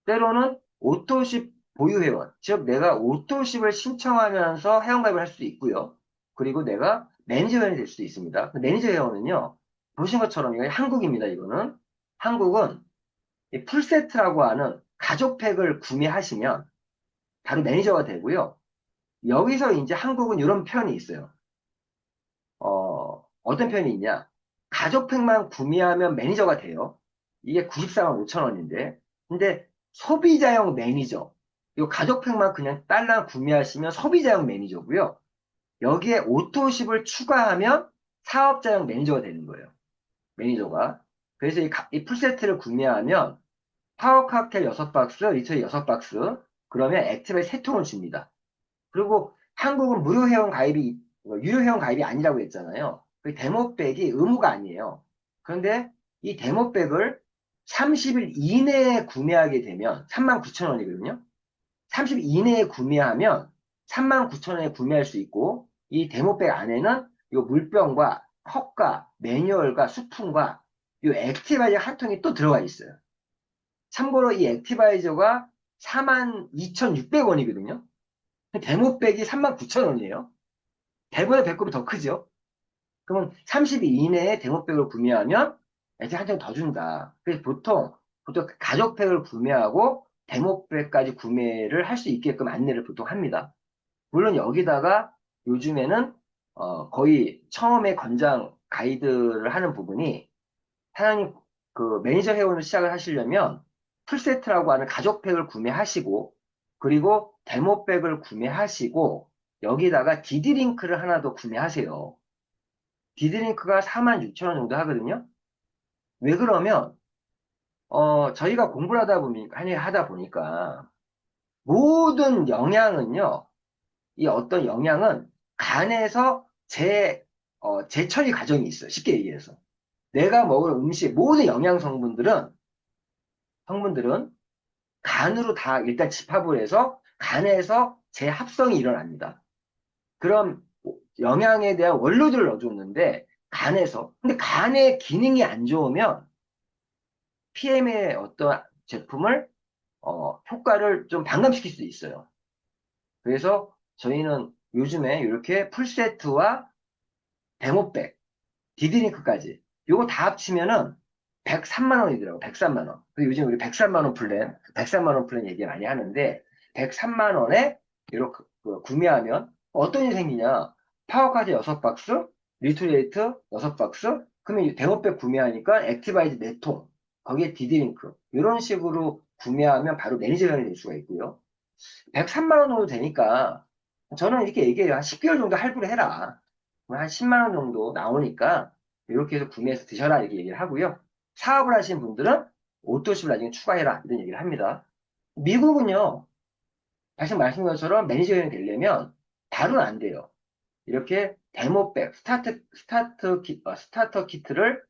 때로는 오토십 보유 회원, 즉 내가 오토십을 신청하면서 회원 가입을 할 수도 있고요. 그리고 내가 매니저 회원이 될 수도 있습니다. 매니저 회원은요, 보신 것처럼 이거 한국입니다. 이거는 한국은 이 풀세트라고 하는 가족팩을 구매하시면 바로 매니저가 되고요. 여기서 이제 한국은 이런 표현이 있어요. 어떤 표현이 있냐? 가족팩만 구매하면 매니저가 돼요. 이게 94만 5천 원인데. 근데 소비자형 매니저. 이 가족팩만 그냥 딸랑 구매하시면 소비자형 매니저고요. 여기에 오토십을 추가하면 사업자형 매니저가 되는 거예요. 매니저가. 그래서 이 풀세트를 구매하면 파워 칵테일 6박스, 리터일 6박스, 그러면 액티브에 3통을 줍니다. 그리고 한국은 무료 회원 가입이, 유료 회원 가입이 아니라고 했잖아요. 그 데모백이 의무가 아니에요. 그런데 이 데모백을 30일 이내에 구매하게 되면 39,000원이거든요. 30일 이내에 구매하면 39,000원에 구매할 수 있고, 이 데모백 안에는 이 물병과 컵과 매뉴얼과 수품과 이 액티바이저 한 통이 또 들어가 있어요. 참고로 이 액티바이저가 42,600원이거든요. 데모백이 39,000원이에요. 대본의 배꼽이 더 크죠? 그러면 30일 이내에 데모백을 구매하면 이제 한 장 더 준다. 그래서 보통 가족팩을 구매하고 데모백까지 구매를 할 수 있게끔 안내를 보통 합니다. 물론 여기다가 요즘에는 거의 처음에 권장 가이드를 하는 부분이 사장님 그 매니저 회원을 시작을 하시려면 풀세트라고 하는 가족팩을 구매하시고 그리고 데모백을 구매하시고 여기다가 디드링크를 하나 더 구매하세요. 디드링크가 46,000원 정도 하거든요. 왜 그러면 저희가 공부를 하다 보니까 모든 영양은요. 이 어떤 영양은 간에서 재처리 과정이 있어요. 쉽게 얘기해서. 내가 먹을 음식 모든 영양 성분들은 간으로 다 일단 집합을 해서 간에서 재합성이 일어납니다. 그럼 영양에 대한 원료들을 넣어줬는데 간에서 근데 간의 기능이 안 좋으면 PM의 어떤 제품을 효과를 좀 반감시킬 수도 있어요. 그래서 저희는 요즘에 이렇게 풀세트와 데모백, 디드링크까지 요거 다 합치면은 103만 원이더라고. 103만 원. 요즘 우리 103만 원 플랜, 103만 원 플랜 얘기 많이 하는데 103만 원에 이렇게 구매하면 어떤 일이 생기냐? 파워카드 6박스, 리트레이트 6박스, 그러면 데모백 구매하니까 액티바이즈 4통, 거기에 디드링크 이런 식으로 구매하면 바로 매니저가 될 수가 있고요. 103만 원 정도 되니까 저는 이렇게 얘기해요. 한 10개월 정도 할부를 해라. 한 10만 원 정도 나오니까 이렇게 해서 구매해서 드셔라 이렇게 얘기를 하고요. 사업을 하시는 분들은 오토십을 나중에 추가해라 이런 얘기를 합니다. 미국은요. 다시 말씀드린 것처럼 매니저형이 되려면 바로는 안 돼요. 이렇게 데모백, 스타터 키트를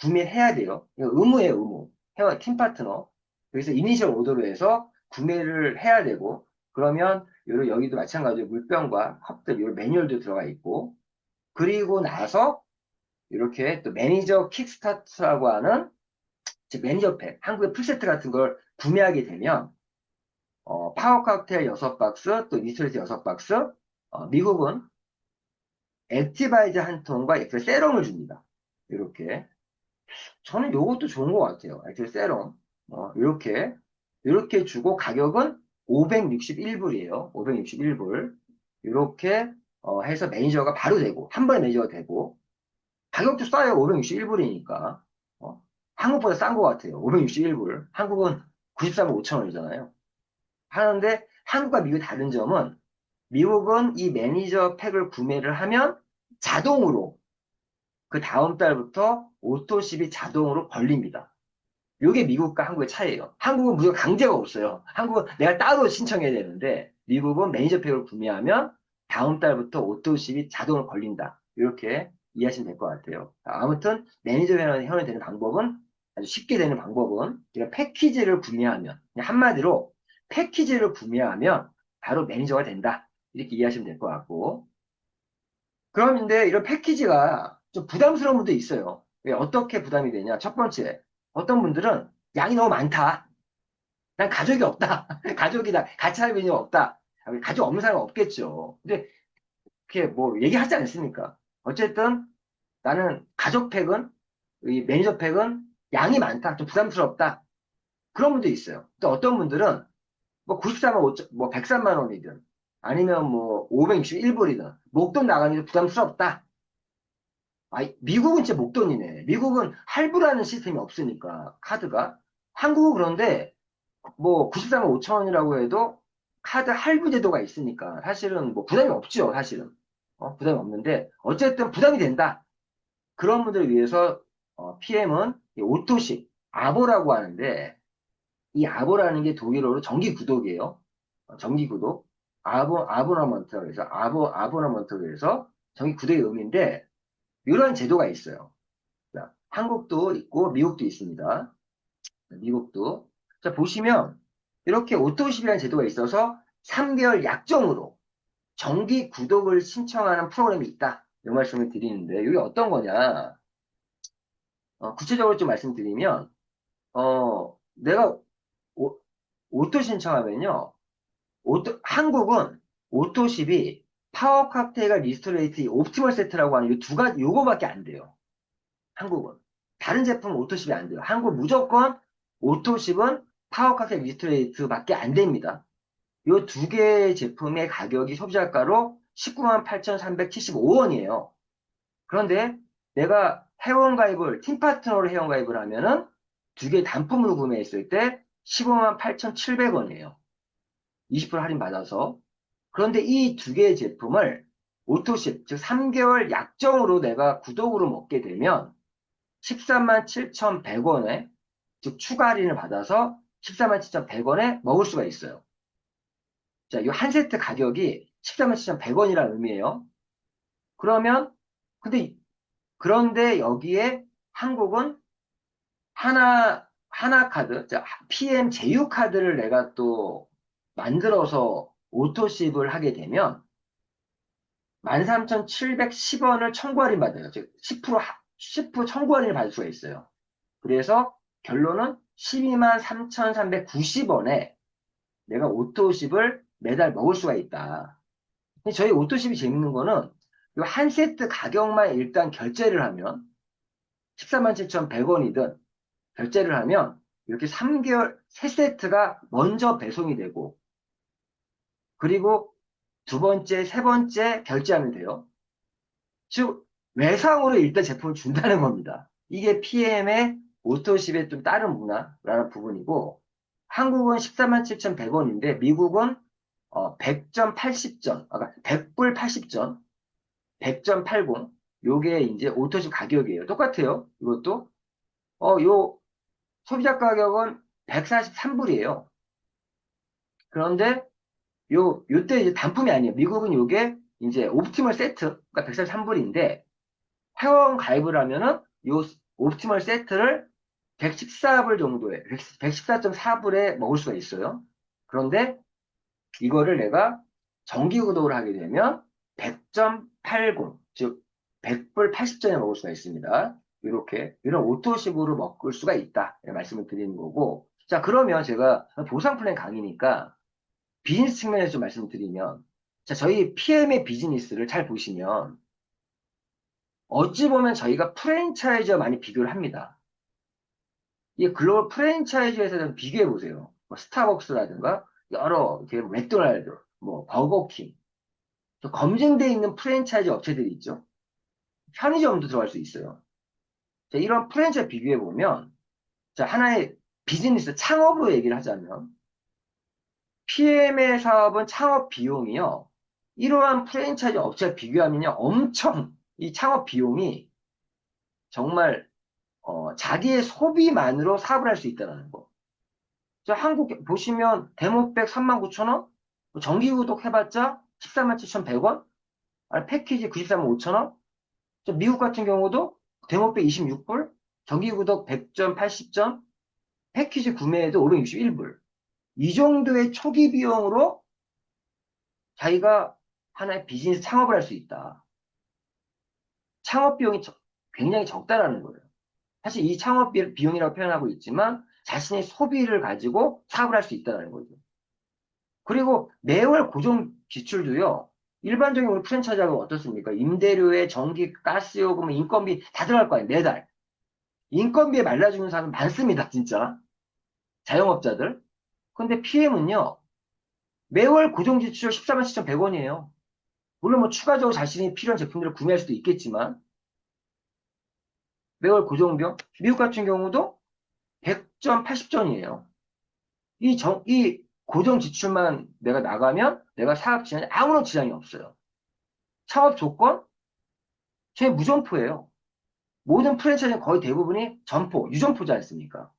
구매해야 돼요. 이거 의무예요, 의무. 회원, 팀 파트너. 그래서 이니셜 오더로 해서 구매를 해야 되고, 그러면 여기도 마찬가지로 물병과 컵들, 이런 매뉴얼도 들어가 있고, 그리고 나서 이렇게 또 매니저 킥스타트라고 하는 즉 매니저팩, 한국의 풀세트 같은 걸 구매하게 되면 파워 칵테일 6박스, 또 리스트레이트 6박스, 미국은 액티바이저 한 통과 액티브 세럼을 줍니다. 이렇게. 저는 요것도 좋은 것 같아요. 액티브 세럼. 이렇게 주고 가격은 561불이에요. 561불. 이렇게 해서 매니저가 바로 되고, 한 번에 매니저가 되고, 가격도 싸요. 561불이니까. 한국보다 싼 것 같아요. 561불. 한국은 94만 5천 원이잖아요. 하는데 한국과 미국의 다른 점은 미국은 이 매니저 팩을 구매를 하면 자동으로 그 다음 달부터 오토십이 자동으로 걸립니다. 이게 미국과 한국의 차이예요. 한국은 무조건 강제가 없어요. 한국은 내가 따로 신청해야 되는데 미국은 매니저 팩을 구매하면 다음 달부터 오토십이 자동으로 걸린다. 이렇게 이해하시면 될 것 같아요. 아무튼 매니저 회원이 되는 방법은 아주 쉽게 되는 방법은 우리가 패키지를 구매하면 그냥 한마디로 패키지를 구매하면 바로 매니저가 된다. 이렇게 이해하시면 될 것 같고 그런데 이런 패키지가 좀 부담스러운 분도 있어요. 왜 어떻게 부담이 되냐? 첫 번째, 어떤 분들은 양이 너무 많다. 난 가족이 없다. 가족이다. 같이 살고 있는 게 없다. 가족 없는 사람은 없겠죠. 근데 그게 뭐 얘기하지 않습니까? 어쨌든 나는 가족 팩은, 이 매니저 팩은 양이 많다. 좀 부담스럽다. 그런 분도 있어요. 또 어떤 분들은 뭐 94만 5천, 뭐 103만 원이든 아니면 뭐 561불이든 목돈 나가는 게 부담스럽다. 미국은 진짜 목돈이네. 미국은 할부라는 시스템이 없으니까, 카드가. 한국은 그런데, 뭐, 93만 5천 원이라고 해도 카드 할부 제도가 있으니까, 사실은 뭐, 부담이 없죠, 사실은. 부담이 없는데, 어쨌든 부담이 된다. 그런 분들을 위해서, PM은 오토식, 아보라고 하는데, 이 아보라는 게 독일어로 정기 구독이에요. 정기 구독. 아보너먼트라고 해서, 아보너먼트라고 해서, 정기 구독의 의미인데, 이런 제도가 있어요. 자, 한국도 있고 미국도 있습니다. 미국도. 자, 보시면 이렇게 오토십이라는 제도가 있어서 3개월 약정으로 정기 구독을 신청하는 프로그램이 있다. 이 말씀을 드리는데 이게 어떤 거냐? 구체적으로 좀 말씀드리면 내가 오토 신청하면요. 한국은 오토십이 파워 칵테일과 리스토레이트 옵티멀 세트라고 하는 이 두 가지 요거밖에 안 돼요. 한국은. 다른 제품은 오토십이 안 돼요. 한국 무조건 오토십은 파워카세 리스트레이트밖에 안 됩니다. 이 두 개의 제품의 가격이 소비자가로 19만 8,375원이에요. 그런데 내가 회원가입을, 팀파트너로 회원가입을 하면은 두 개 단품으로 구매했을 때 15만 8,700원이에요. 20% 할인 받아서. 그런데 이 두 개의 제품을 오토십, 즉 3개월 약정으로 내가 구독으로 먹게 되면 13만 7,100원에, 즉 추가 할인을 받아서 14만 7,100원에 먹을 수가 있어요. 자, 이 한 세트 가격이 14만 7,100원이라는 의미예요. 그러면, 근데, 그런데 여기에 한국은 하나 카드, 자, PM 제휴 카드를 내가 또 만들어서 오토십을 하게 되면 13,710원을 청구 할인 받아요. 즉, 10% 청구 할인을 받을 수가 있어요. 그래서 결론은 12만 3,390원에 내가 오토십을 매달 먹을 수가 있다. 근데 저희 오토십이 재밌는 거는 이 한 세트 가격만 일단 결제를 하면 14만 7,100원이든 결제를 하면 이렇게 3개월, 세 세트가 먼저 배송이 되고 그리고 두 번째, 세 번째 결제하면 돼요. 즉, 외상으로 일단 제품을 준다는 겁니다. 이게 PM의 오토십의 좀 다른 문화라는 부분이고, 한국은 14만 7,100원인데, 미국은 100점 80점, 아까 100불 80점, 100점 80, 요게 이제 오토십 가격이에요. 똑같아요. 이것도. 요 소비자 가격은 143불이에요. 그런데 요때 이제 단품이 아니에요. 미국은 요게 이제 옵티멀 세트가 143불인데, 회원 가입을 하면은 요 옵티멀 세트를 114불 정도에, 114.4불에 먹을 수가 있어요. 그런데 이거를 내가 정기 구독을 하게 되면 100.80, 즉 100불 80전에 먹을 수가 있습니다. 이렇게 이런 오토식으로 먹을 수가 있다. 이렇게 말씀을 드리는 거고. 자, 그러면 제가 보상 플랜 강의니까 비즈니스 측면에서 좀 말씀드리면, 자, 저희 PM의 비즈니스를 잘 보시면 어찌 보면 저희가 프랜차이즈와 많이 비교를 합니다. 이 글로벌 프랜차이즈에서 좀 비교해 보세요. 뭐 스타벅스라든가 여러 이렇게 맥도날드, 뭐 버거킹, 검증되어 있는 프랜차이즈 업체들이 있죠. 편의점도 들어갈 수 있어요. 자, 이런 프랜차이즈 비교해 보면, 자, 하나의 비즈니스 창업으로 얘기를 하자면 PM의 사업은 창업 비용이요. 이러한 프랜차이즈 업체와 비교하면요, 엄청 이 창업 비용이 정말 자기의 소비만으로 사업을 할 수 있다는 거. 저 한국 보시면 데모백 39,000원, 정기구독 해봤자 147,100원, 패키지 935,000원. 저 미국 같은 경우도 데모백 26불, 정기구독 100점, 80점, 패키지 구매에도 561불. 이 정도의 초기 비용으로 자기가 하나의 비즈니스 창업을 할 수 있다. 창업 비용이 굉장히 적다라는 거예요. 사실 이 창업 비용이라고 표현하고 있지만 자신의 소비를 가지고 사업을 할 수 있다는 거죠. 그리고 매월 고정 지출도요. 일반적인 우리 프랜차이즈하고 어떻습니까? 임대료에 전기, 가스요금, 인건비 다 들어갈 거 아니에요. 매달. 인건비에 말라주는 사람 많습니다. 진짜. 자영업자들. 근데 PM은요. 매월 고정 지출 14만 7,100원이에요. 물론 뭐 추가적으로 자신이 필요한 제품들을 구매할 수도 있겠지만 매월 고정비용. 미국 같은 경우도 100점, 80점이에요. 이 고정 지출만 내가 나가면 내가 사업 진행에 아무런 지장이 없어요. 창업 조건? 저희 무점포예요. 모든 프랜차이즈는 거의 대부분이 점포, 유점포지 않습니까?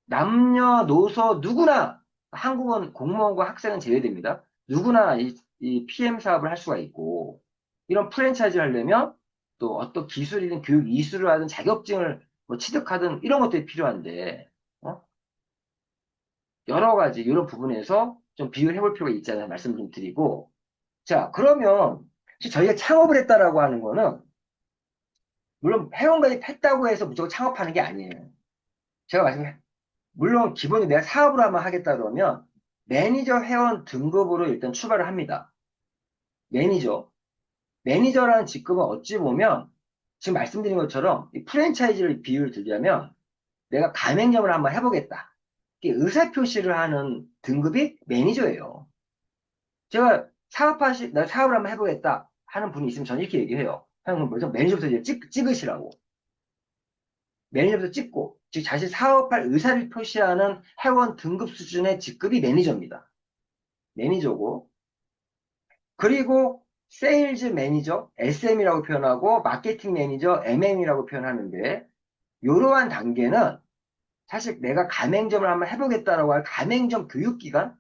남녀노소 누구나, 한국은 공무원과 학생은 제외됩니다. 누구나 이 PM 사업을 할 수가 있고, 이런 프랜차이즈를 하려면 또 어떤 기술이든 교육 이수를 하든 자격증을 뭐 취득하든 이런 것들이 필요한데, 여러 가지 이런 부분에서 좀 비교를 해볼 필요가 있잖아요. 말씀 좀 드리고. 자, 그러면 저희가 창업을 했다라고 하는 거는 물론 회원가입 했다고 해서 무조건 창업하는 게 아니에요. 제가 물론 기본이 내가 사업을 한번 하겠다 그러면 매니저 회원 등급으로 일단 출발을 합니다. 매니저. 매니저라는 직급은 어찌 보면 지금 말씀드린 것처럼 이 프랜차이즈를 비유를 들자면 내가 가맹점을 한번 해보겠다. 이게 의사표시를 하는 등급이 매니저예요. 제가 나 사업을 한번 해보겠다 하는 분이 있으면 저는 이렇게 얘기해요. 형은 먼저 매니저부터 이제 찍으시라고. 매니저부터 찍고, 즉 자신 사업할 의사를 표시하는 회원 등급 수준의 직급이 매니저입니다. 매니저고, 그리고 세일즈 매니저, SM이라고 표현하고, 마케팅 매니저, MM이라고 표현하는데, 이러한 단계는 사실 내가 가맹점을 한번 해보겠다라고 할 가맹점 교육기관,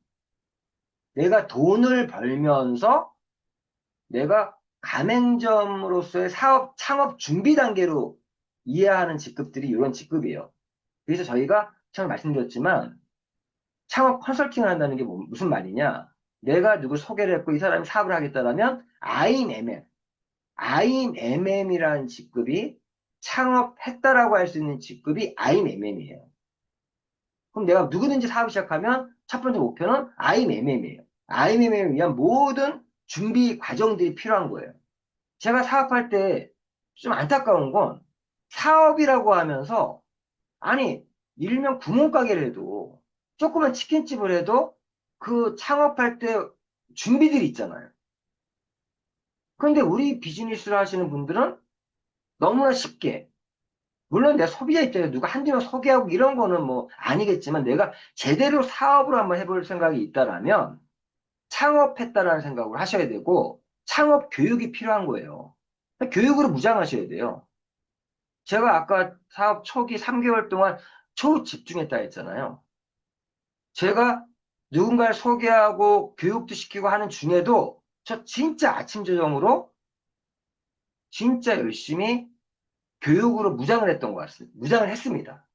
내가 돈을 벌면서 내가 가맹점으로서의 사업 창업 준비 단계로 이해하는 직급들이 이런 직급이에요. 그래서 저희가 처음 말씀드렸지만 창업 컨설팅을 한다는 게 무슨 말이냐? 내가 누구 소개를 했고 이 사람이 사업을 하겠다라면 IMM, IMM이라는 직급이 창업했다라고 할 수 있는 직급이 IMM이에요. 그럼 내가 누구든지 사업을 시작하면 첫 번째 목표는 IMM이에요. IMM에 위한 모든 준비 과정들이 필요한 거예요. 제가 사업할 때 좀 안타까운 건 사업이라고 하면서 아니 일명 구멍가게를 해도 조그만 치킨집을 해도 그 창업할 때 준비들이 있잖아요. 그런데 우리 비즈니스를 하시는 분들은 너무나 쉽게 물론 내가 소비자 입장에서 누가 한두 명 소개하고 이런 거는 뭐 아니겠지만 내가 제대로 사업을 한번 해볼 생각이 있다라면 창업했다라는 생각을 하셔야 되고 창업 교육이 필요한 거예요. 교육으로 무장하셔야 돼요. 제가 아까 사업 초기 3개월 동안 초집중했다 했잖아요. 제가 누군가를 소개하고 교육도 시키고 하는 중에도 저 진짜 아침 저녁으로 진짜 열심히 교육으로 무장을 했던 것 같습니다. 무장을 했습니다.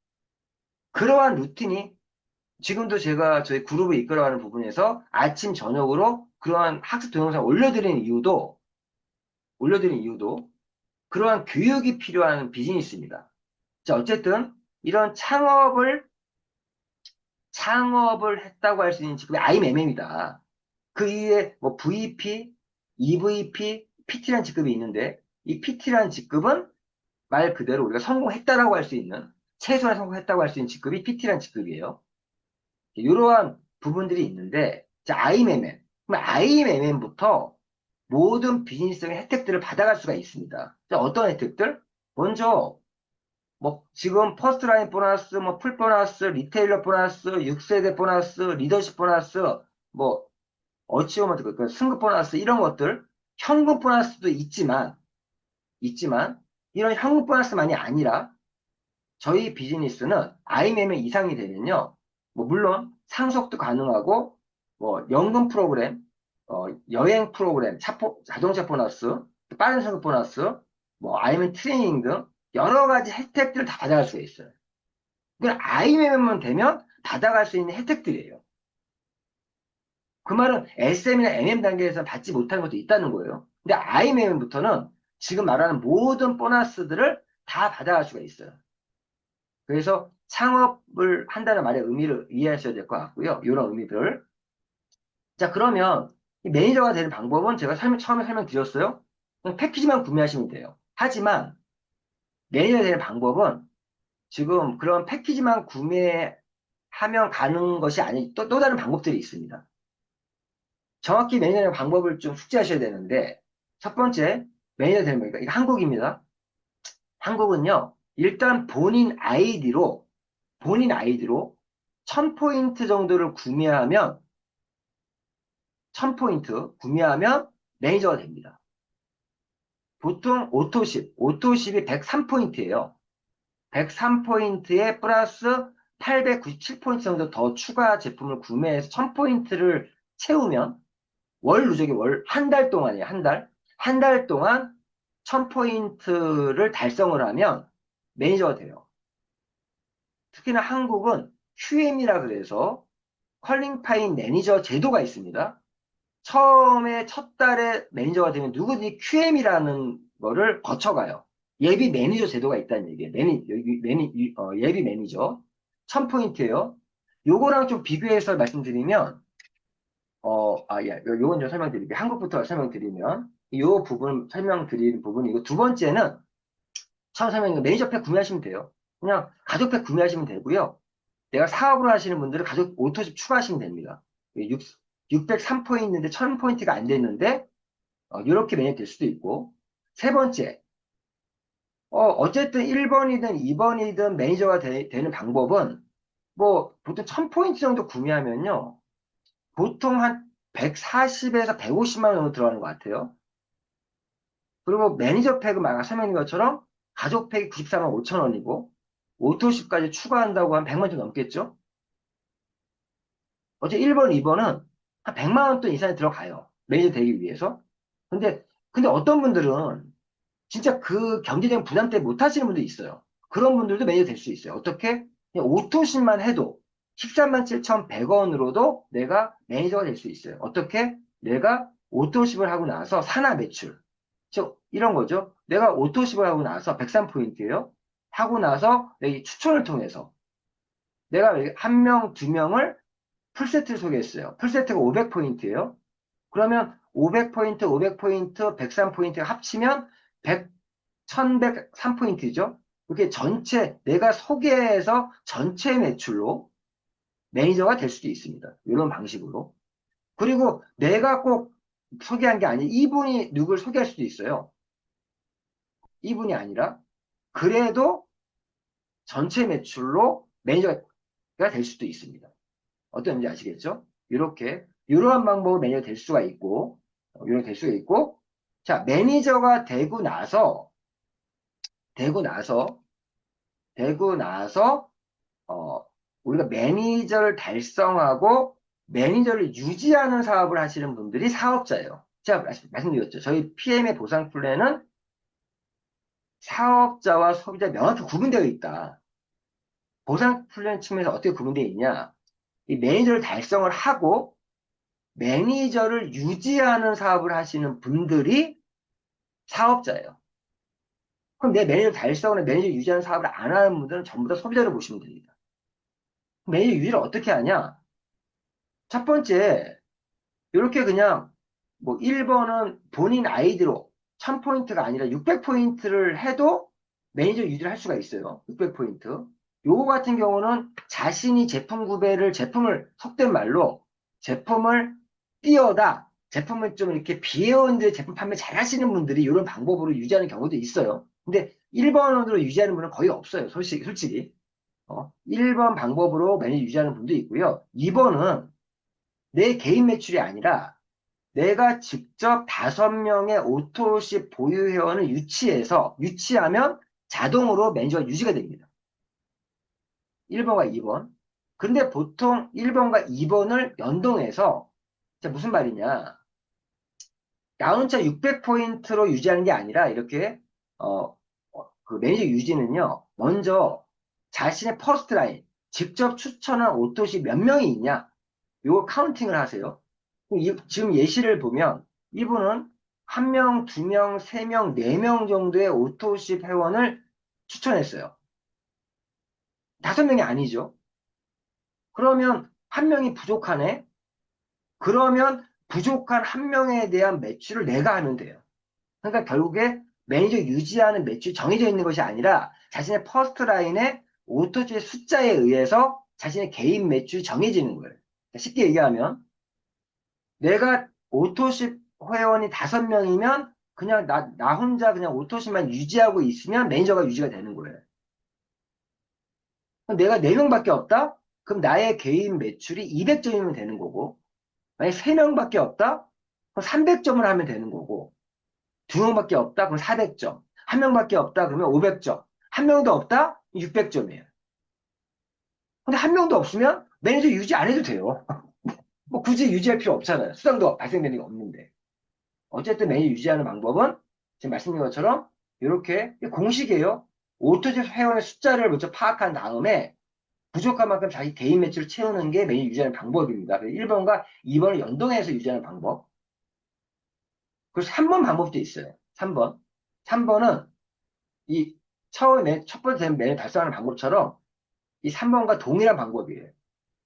그러한 루틴이 지금도 제가 저희 그룹을 이끌어가는 부분에서 아침 저녁으로 그러한 학습 동영상 올려드린 이유도 그러한 교육이 필요한 비즈니스입니다. 자, 어쨌든 이런 창업을 했다고 할 수 있는 직급이 IMM이다. 그 이후에 뭐 VP, EVP, PT라는 직급이 있는데 이 PT라는 직급은 말 그대로 우리가 성공했다라고 할 수 있는 최소한 성공했다고 할 수 있는 직급이 PT라는 직급이에요. 이러한 부분들이 있는데 자, IMM. 그럼 IMM부터 모든 비즈니스의 혜택들을 받아갈 수가 있습니다. 자, 어떤 혜택들? 먼저 뭐 지금 퍼스트라인 보너스, 뭐 풀 보너스, 리테일러 보너스, 6세대 보너스, 리더십 보너스, 뭐 어치어먼트, 그 승급 보너스 이런 것들, 현금 보너스도 있지만, 이런 현금 보너스만이 아니라 저희 비즈니스는 IMM 이상이 되면요. 뭐 물론 상속도 가능하고 뭐 연금 프로그램, 여행 프로그램, 자동차 보너스, 빠른 승급 보너스, 뭐 IMM 트레이닝 등 여러 가지 혜택들을 다 받아갈 수가 있어요. 그러니까 IMM만 되면 받아갈 수 있는 혜택들이에요. 그 말은 SM이나 MM 단계에서 받지 못하는 것도 있다는 거예요. 근데 IMM부터는 지금 말하는 모든 보너스들을 다 받아갈 수가 있어요. 그래서 창업을 한다는 말의 의미를 이해하셔야 될 것 같고요. 이런 의미들. 자, 그러면 이 매니저가 되는 방법은 제가 처음에 설명드렸어요. 그냥 패키지만 구매하시면 돼요. 하지만 매니저가 되는 방법은 지금 그런 패키지만 구매하면 가는 것이 아닌 또 다른 방법들이 있습니다. 정확히 매니저 되는 방법을 좀 숙지하셔야 되는데 첫 번째 매니저 되는 방법, 이거 한국입니다. 한국은요. 일단 본인 아이디로 1000포인트 정도를 구매하면 1000포인트 구매하면 매니저가 됩니다. 보통 오토십이 103포인트예요. 103포인트에 플러스 897포인트 정도 더 추가 제품을 구매해서 1000포인트를 채우면 월 누적이 한 달 동안이에요. 한 달. 한 달 동안 1000포인트를 달성을 하면 매니저가 돼요. 특히나 한국은 QM이라 그래서 퀄링파잉 매니저 제도가 있습니다. 처음에 첫 달에 매니저가 되면 누구든지 QM이라는 거를 거쳐가요. 예비 매니저 제도가 있다는 얘기예요. 예비 매니저. 1000포인트예요. 요거랑 좀 비교해서 말씀드리면, 예, 요건 좀 설명드릴게요. 한국부터 설명드리면, 요 부분, 설명드리는 부분이, 이거 두 번째는, 처음 설명드린 매니저팩 구매하시면 돼요. 그냥 가족팩 구매하시면 되고요. 내가 사업을 하시는 분들은 가족 오토십 추가하시면 됩니다. 603포인트인데 1000포인트가 안 됐는데 이렇게 매니저 될 수도 있고 세 번째 어쨌든 1번이든 2번이든 매니저가 되는 방법은 뭐 보통 1000포인트 정도 구매하면요 보통 한 140에서 150만 원 정도 들어가는 것 같아요. 그리고 매니저 팩은 아까 설명드린 것처럼 가족 팩이 94만 5천 원이고 오토십까지 추가한다고 한 100만 원 넘겠죠. 어째 1번, 2번은 한 100만 원 돈 이상이 들어가요. 매니저 되기 위해서. 근데 어떤 분들은 진짜 그 경제적인 부담 때문에 못 하시는 분들이 있어요. 그런 분들도 매니저 될 수 있어요. 어떻게? 그냥 오토십만 해도 13만 7,100원으로도 내가 매니저가 될 수 있어요. 어떻게? 내가 오토십을 하고 나서 산하 매출. 즉, 이런 거죠. 내가 오토십을 하고 나서 103포인트예요. 하고 나서 내 추천을 통해서 내가 한 명, 두 명을 풀세트를 소개했어요. 풀세트가 500포인트예요. 그러면 500포인트, 500포인트, 103포인트가 합치면 100, 1103포인트죠. 이렇게 전체, 내가 소개해서 전체 매출로 매니저가 될 수도 있습니다. 이런 방식으로. 그리고 내가 꼭 소개한 게 아니라 이분이 누굴 소개할 수도 있어요. 이분이 아니라 그래도 전체 매출로 매니저가 될 수도 있습니다. 어떤 건지 아시겠죠? 이러한 방법으로 매니저가 될 수가 있고, 자, 매니저가 되고 나서, 우리가 매니저를 달성하고, 매니저를 유지하는 사업을 하시는 분들이 사업자예요. 제가 말씀드렸죠. 저희 PM의 보상 플랜은 사업자와 소비자 명확히 구분되어 있다. 보상 플랜 측면에서 어떻게 구분되어 있냐? 이 매니저를 달성을 하고 매니저를 유지하는 사업을 하시는 분들이 사업자예요. 그럼 내 매니저 달성을 매니저 유지하는 사업을 안 하는 분들은 전부 다 소비자로 보시면 됩니다. 매니저 유지를 어떻게 하냐? 첫 번째, 이렇게 그냥 뭐 1번은 본인 아이디로 1000포인트가 아니라 600포인트를 해도 매니저 유지를 할 수가 있어요. 600포인트. 요거 같은 경우는 자신이 제품을 속된 말로 제품을 띄어다 제품을 좀 이렇게 비해온데 제품 판매 잘 하시는 분들이 이런 방법으로 유지하는 경우도 있어요. 근데 1번으로 유지하는 분은 거의 없어요. 솔직히. 1번 방법으로 매니저 유지하는 분도 있고요. 2번은 내 개인 매출이 아니라 내가 직접 5명의 오토십 보유 회원을 유치하면 자동으로 매니저가 유지가 됩니다. 1번과 2번. 근데 보통 1번과 2번을 연동해서, 무슨 말이냐. 나 혼자 600포인트로 유지하는 게 아니라, 이렇게, 그 매니저 유지는요, 먼저 자신의 퍼스트 라인, 직접 추천한 오토십 몇 명이 있냐, 요거 카운팅을 하세요. 지금 예시를 보면, 이분은 1명, 2명, 3명, 4명 정도의 오토십 회원을 추천했어요. 5명이 아니죠. 그러면 1명이 부족하네? 그러면 부족한 1명에 대한 매출을 내가 하면 돼요. 그러니까 결국에 매니저 유지하는 매출이 정해져 있는 것이 아니라 자신의 퍼스트 라인의 오토주의 숫자에 의해서 자신의 개인 매출이 정해지는 거예요. 쉽게 얘기하면 내가 오토십 회원이 5명이면 그냥 나 혼자 그냥 오토십만 유지하고 있으면 매니저가 유지가 되는 거예요. 내가 4명밖에 없다? 그럼 나의 개인 매출이 200점이면 되는 거고, 만약에 3명밖에 없다? 그럼 300점을 하면 되는 거고, 2명밖에 없다? 그럼 400점. 1명밖에 없다? 그러면 500점. 1명도 없다? 600점이에요. 근데 1명도 없으면 매니저 유지 안 해도 돼요. 뭐 굳이 유지할 필요 없잖아요. 수당도 발생되는 게 없는데. 어쨌든 매니저 유지하는 방법은 지금 말씀드린 것처럼 이렇게 공식이에요. 오토집 회원의 숫자를 먼저 파악한 다음에 부족한 만큼 자기 개인 매출을 채우는 게 매니저 유지하는 방법입니다. 1번과 2번을 연동해서 유지하는 방법. 그래서 3번 방법도 있어요. 3번. 3번은 이 처음에 첫 번째 메뉴 달성하는 방법처럼 이 3번과 동일한 방법이에요.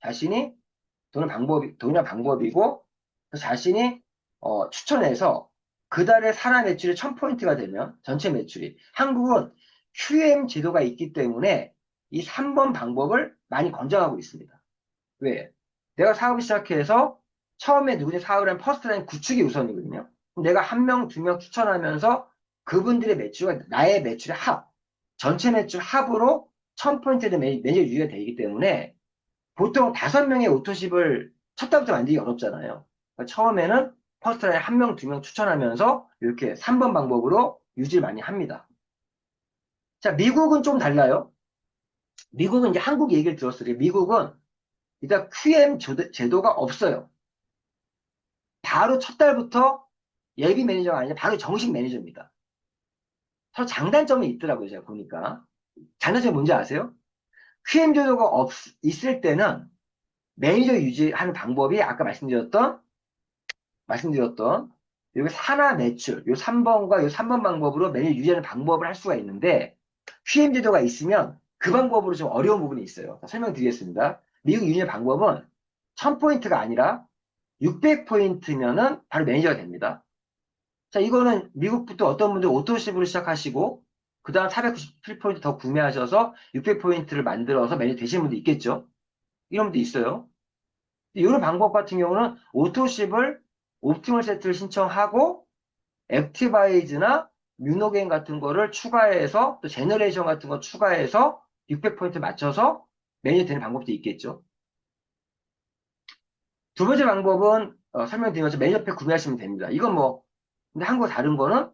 자신이 동일한 방법이고 자신이 추천해서 그 달에 사람 매출이 1000포인트가 되면 전체 매출이 한국은 QM 제도가 있기 때문에 이 3번 방법을 많이 권장하고 있습니다. 왜? 내가 사업을 시작해서 처음에 누구든지 사업을 하면 퍼스트라인 구축이 우선이거든요. 내가 1명, 2명 추천하면서 그분들의 매출과 나의 매출의 전체 매출 합으로 1000포인트의 매니저 유지가 되기 때문에 보통 5명의 오토십을 첫 달부터 만들기 어렵잖아요. 그러니까 처음에는 퍼스트라인 1명, 2명 추천하면서 이렇게 3번 방법으로 유지를 많이 합니다. 자, 미국은 좀 달라요. 미국은 이제 한국 얘기를 들었어요. 미국은 일단 QM 제도가 없어요. 바로 첫 달부터 예비 매니저가 아니라 바로 정식 매니저입니다. 서로 장단점이 있더라고요. 제가 보니까. 장단점이 뭔지 아세요? QM 제도가 있을 때는 매니저 유지하는 방법이 아까 말씀드렸던 여기 산하 매출, 요 3번과 요 3번 방법으로 매니저 유지하는 방법을 할 수가 있는데 QM 제도가 있으면 그 방법으로 좀 어려운 부분이 있어요. 설명드리겠습니다. 미국 유지의 방법은 1000포인트가 아니라 600포인트면은 바로 매니저가 됩니다. 자, 이거는 미국부터 어떤 분들 오토십으로 시작하시고 그 다음 497포인트 더 구매하셔서 600포인트를 만들어서 매니저 되시는 분도 있겠죠. 이런 분도 있어요. 이런 방법 같은 경우는 오토십을 옵티멀 세트를 신청하고 액티바이즈나 뮤노게인 같은 거를 추가해서 또 제너레이션 같은 거 추가해서 600포인트 맞춰서 매니저 되는 방법도 있겠죠. 두 번째 방법은 설명드린 것처럼 매니저팩 구매하시면 됩니다. 이건 뭐 근데 한국과 다른 거는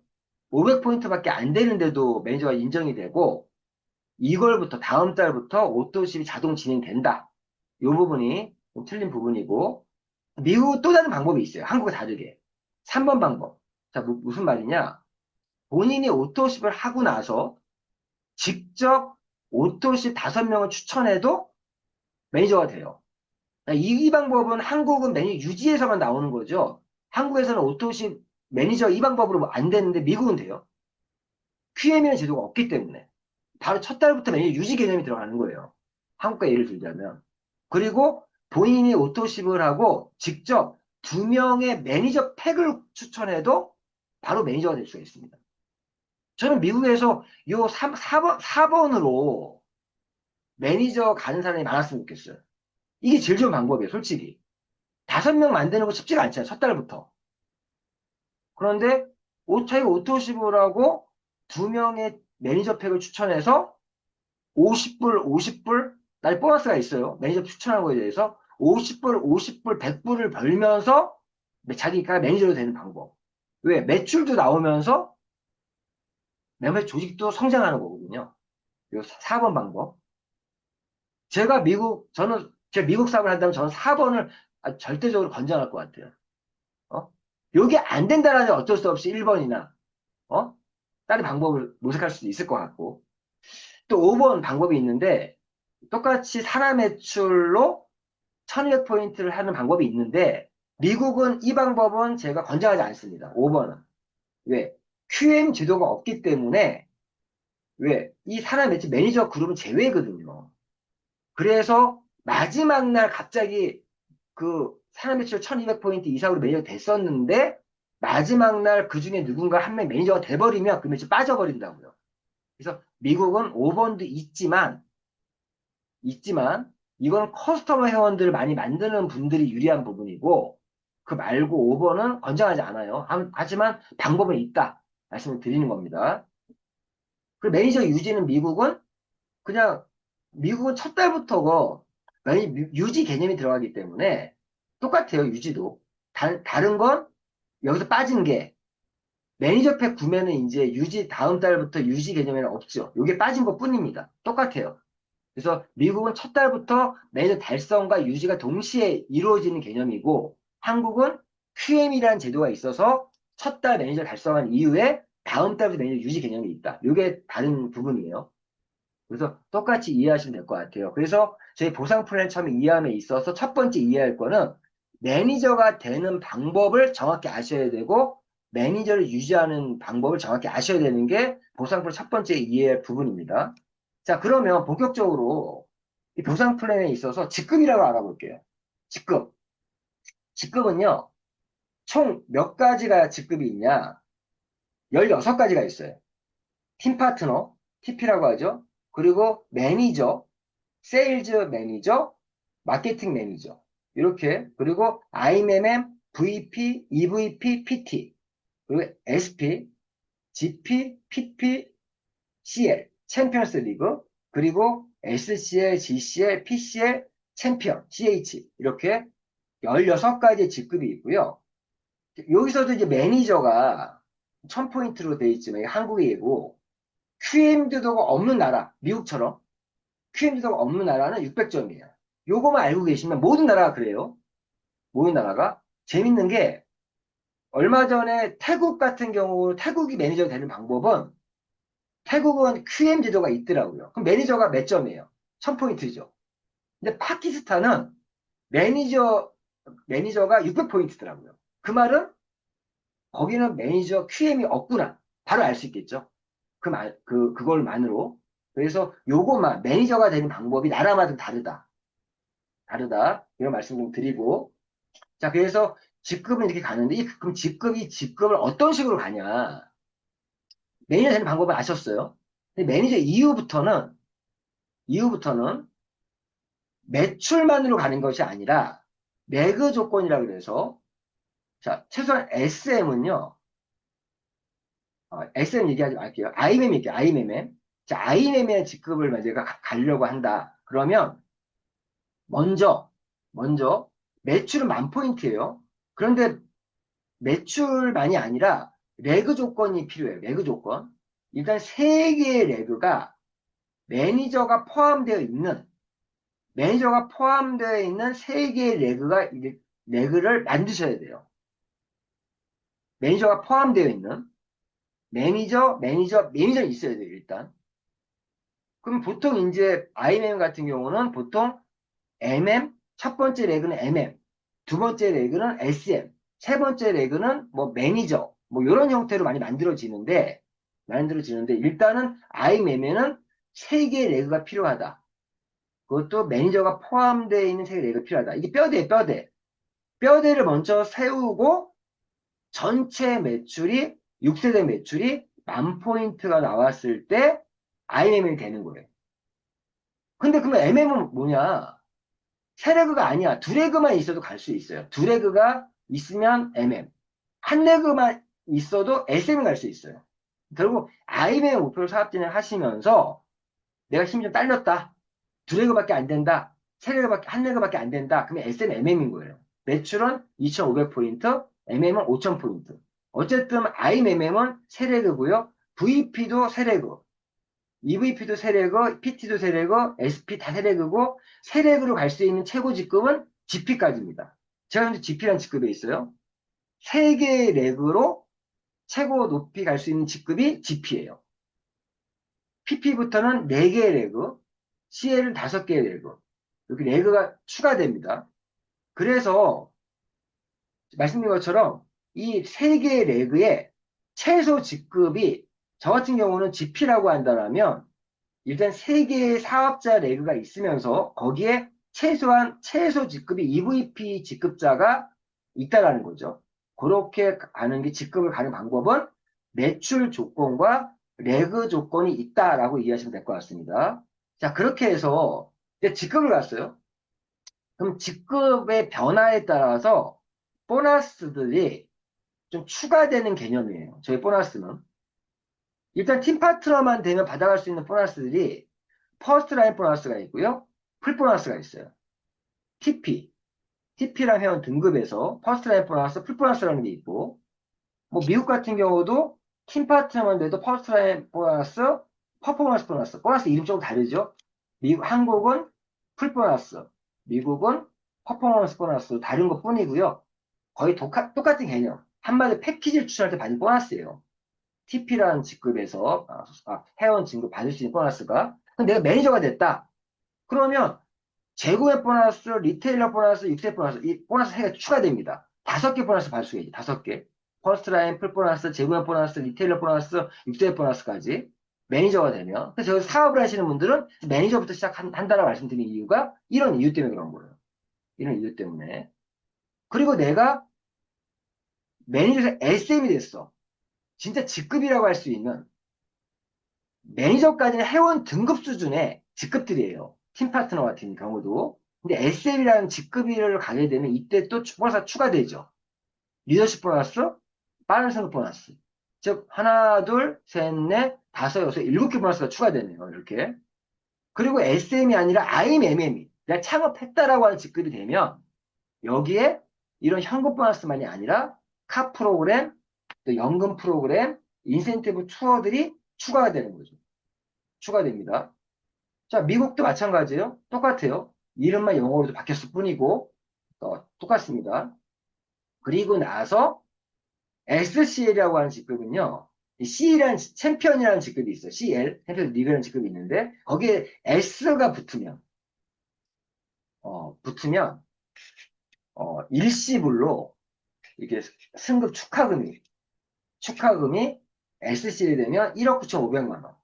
500포인트밖에 안 되는데도 매니저가 인정이 되고 이걸부터 다음 달부터 오토십이 자동 진행된다. 이 부분이 좀 틀린 부분이고 미국은 또 다른 방법이 있어요. 한국과 다르게. 3번 방법. 자, 무슨 말이냐? 본인이 오토십을 하고 나서 직접 오토십 5명을 추천해도 매니저가 돼요. 이 방법은 한국은 매니저 유지에서만 나오는 거죠. 한국에서는 오토십 매니저 이 방법으로 안 되는데 미국은 돼요. QM이라는 제도가 없기 때문에. 바로 첫 달부터 매니저 유지 개념이 들어가는 거예요. 한국과 예를 들자면. 그리고 본인이 오토십을 하고 직접 2명의 매니저 팩을 추천해도 바로 매니저가 될 수가 있습니다. 저는 미국에서 요 4번으로 매니저 가는 사람이 많았으면 좋겠어요. 이게 제일 좋은 방법이에요, 솔직히. 5명 만드는 거 쉽지가 않잖아요, 첫 달부터. 그런데 자기가 오토십을 하고 2명의 매니저 팩을 추천해서 50불, 날 보너스가 있어요. 매니저 추천한 거에 대해서 50불, 50불, 100불을 벌면서 자기가 매니저로 되는 방법. 왜? 매출도 나오면서 매매 조직도 성장하는 거거든요. 요 4번 방법. 제가 미국 사업을 한다면 저는 4번을 절대적으로 권장할 것 같아요. 어? 요게 안 된다라는 어쩔 수 없이 1번이나, 다른 방법을 모색할 수도 있을 것 같고. 또 5번 방법이 있는데, 똑같이 산하 매출로 1200포인트를 하는 방법이 있는데, 미국은 이 방법은 제가 권장하지 않습니다. 5번은. 왜? QM 제도가 없기 때문에, 왜? 이 산하 매출 매니저 그룹은 제외거든요. 그래서 마지막 날 갑자기 그 산하 매출 1200포인트 이상으로 매니저가 됐었는데, 마지막 날 그 중에 누군가 한 명 매니저가 돼버리면 그 매출 빠져버린다고요. 그래서 미국은 5번도 있지만 이건 커스터머 회원들을 많이 만드는 분들이 유리한 부분이고 그 말고 5번은 권장하지 않아요. 하지만 방법은 있다. 말씀을 드리는 겁니다. 그리고 매니저 유지는 미국은 첫 달부터 유지 개념이 들어가기 때문에 똑같아요. 유지도. 다른 건 여기서 빠진 게 매니저팩 구매는 이제 유지 다음 달부터 유지 개념에는 없죠. 이게 빠진 것 뿐입니다. 똑같아요. 그래서 미국은 첫 달부터 매니저 달성과 유지가 동시에 이루어지는 개념이고 한국은 QM이라는 제도가 있어서 첫 달 매니저 달성한 이후에 다음 달부터 매니저 유지 개념이 있다. 이게 다른 부분이에요. 그래서 똑같이 이해하시면 될 것 같아요. 그래서 저희 보상 플랜 처음에 이해함에 있어서 첫 번째 이해할 거는 매니저가 되는 방법을 정확히 아셔야 되고 매니저를 유지하는 방법을 정확히 아셔야 되는 게 보상 플랜 첫 번째 이해할 부분입니다. 자, 그러면 본격적으로 이 보상 플랜에 있어서 직급이라고 알아볼게요. 직급. 직급은요, 총 몇 가지가 직급이 있냐? 16가지가 있어요. 팀 파트너, TP라고 하죠. 그리고 매니저, 세일즈 매니저, 마케팅 매니저. 이렇게. 그리고 IMM, VP, EVP, PT. 그리고 SP, GP, PP, CL, 챔피언스 리그. 그리고 SCL, GCL, PCL, 챔피언, CH. 이렇게 16가지의 직급이 있고요. 여기서도 이제 매니저가 1000포인트로 되어 있지만 한국의 예고 QM제도가 없는 나라, 미국처럼 QM제도가 없는 나라는 600점이에요. 요거만 알고 계시면 모든 나라가 그래요. 모든 나라가. 재밌는 게 얼마 전에 태국 같은 경우 태국이 매니저가 되는 방법은 태국은 QM제도가 있더라고요. 그럼 매니저가 몇 점이에요? 1000포인트죠. 근데 파키스탄은 매니저가 600포인트더라고요. 그 말은 거기는 매니저 QM이 없구나. 바로 알 수 있겠죠. 그걸만으로. 그래서 요거만, 매니저가 되는 방법이 나라마다 좀 다르다. 다르다. 이런 말씀 좀 드리고. 자, 그래서 직급은 이렇게 가는데, 그럼 직급을 어떤 식으로 가냐. 매니저 되는 방법을 아셨어요? 근데 매니저 이후부터는 매출만으로 가는 것이 아니라, 매그 조건이라 그래서, 자, 최소한 SM은요, SM 얘기하지 말게요. IMM 얘기해요. IMM. 자, IMM의 직급을 내가 가려고 한다. 그러면 먼저 매출은 10,000포인트예요. 그런데 매출만이 아니라 레그 조건이 필요해요. 레그 조건. 일단 3개의 레그가 매니저가 포함되어 있는 3개의 레그를 만드셔야 돼요. 매니저가 포함되어 있는 매니저는 있어야 돼요, 일단. 그럼 보통 이제 IMM 같은 경우는 보통 첫 번째 레그는 두 번째 레그는 세 번째 레그는 뭐 매니저, 뭐 이런 형태로 많이 만들어지는데 일단은 IMM에는 3개의 레그가 필요하다. 그것도 매니저가 포함되어 있는 3개의 레그가 필요하다. 이게 뼈대. 뼈대를 먼저 세우고 전체 매출이 6세대 매출이 10,000포인트가 나왔을 때 IMM이 되는 거예요. 근데 그러면 MM은 뭐냐? 3레그가 아니야. 2레그만 있어도 갈 수 있어요. 2레그가 있으면 MM. 1레그만 있어도 SM이 갈 수 있어요. 결국 IMM 목표로 사업 진행하시면서 내가 힘이 좀 딸렸다. 2레그밖에 안 된다. 1레그밖에 안 된다. 그러면 SM, MM인 거예요. 매출은 2,500포인트, MM은 5,000포인트. 어쨌든 IMM은 세레그고요. VP도 세레그, EVP도 세레그, PT도 세레그, SP 다 세레그고, 세레그로 갈 수 있는 최고 직급은 GP까지입니다. 제가 현재 GP라는 직급에 있어요. 3개의 레그로 최고 높이 갈 수 있는 직급이 GP예요. PP부터는 4개의 레그, CL은 5개의 레그. 이렇게 레그가 추가됩니다. 그래서 말씀드린 것처럼 이 3개의 레그의 최소 직급이 저 같은 경우는 GP라고 한다면 일단 3개의 사업자 레그가 있으면서 거기에 최소한 최소 직급이 EVP 직급자가 있다라는 거죠. 그렇게 가는 게 직급을 가는 방법은 매출 조건과 레그 조건이 있다라고 이해하시면 될 것 같습니다. 자, 그렇게 해서 이제 직급을 갔어요. 그럼 직급의 변화에 따라서 보너스들이 좀 추가되는 개념이에요. 저희 보너스는. 일단 팀 파트너만 되면 받아갈 수 있는 보너스들이 퍼스트 라인 보너스가 있고요. 풀 보너스가 있어요. TP. TP랑 회원 등급에서 퍼스트 라인 보너스, 풀 보너스라는 게 있고, 뭐 미국 같은 경우도 팀 파트너만 돼도 퍼스트 라인 보너스, 퍼포먼스 보너스. 보너스 이름 조금 다르죠? 한국은 풀 보너스, 미국은 퍼포먼스 보너스 다른 것 뿐이고요. 거의 똑같은 개념. 한마디로 패키지를 추천할 때 받는 보너스예요. TP라는 직급에서 회원 진급 받을 수 있는 보너스가. 그럼 내가 매니저가 됐다. 그러면 재고의 보너스, 리테일러 보너스, 육세 보너스, 이 보너스 3개가 추가됩니다. 5개 보너스 받을 수가 있지. 5개. 퍼스트 라인, 풀 보너스, 재고의 보너스, 리테일러 보너스, 육세 보너스까지 매니저가 되면. 그래서 저기 사업을 하시는 분들은 매니저부터 시작한다라고 말씀드린 이유가 이런 이유 때문에 그런 거예요. 이런 이유 때문에. 그리고 내가 매니저에서 SM이 됐어. 진짜 직급이라고 할 수 있는 매니저까지는 회원 등급 수준의 직급들이에요. 팀 파트너 같은 경우도. 근데 SM이라는 직급을 가게 되면 이때 또 보너스가 추가되죠. 리더십 보너스, 빠른 승급 보너스. 즉 하나, 둘, 셋, 넷, 다섯, 여섯, 7개 보너스가 추가되네요. 이렇게. 그리고 SM이 아니라 IMM이 내가 창업했다라고 하는 직급이 되면 여기에 이런 현금 보너스만이 아니라 카 프로그램, 또 연금 프로그램, 인센티브 투어들이 추가가 되는 거죠. 추가됩니다. 자, 미국도 마찬가지예요. 똑같아요. 이름만 영어로도 바뀌었을 뿐이고 똑같습니다. 그리고 나서 SCL이라고 하는 직급은요. C라는 챔피언이라는 직급이 있어요. CL, 챔피언 리그라는 직급이 있는데 거기에 S가 붙으면 일시불로 이게 승급 축하금이 SCL이 되면 1억 9,500만 원.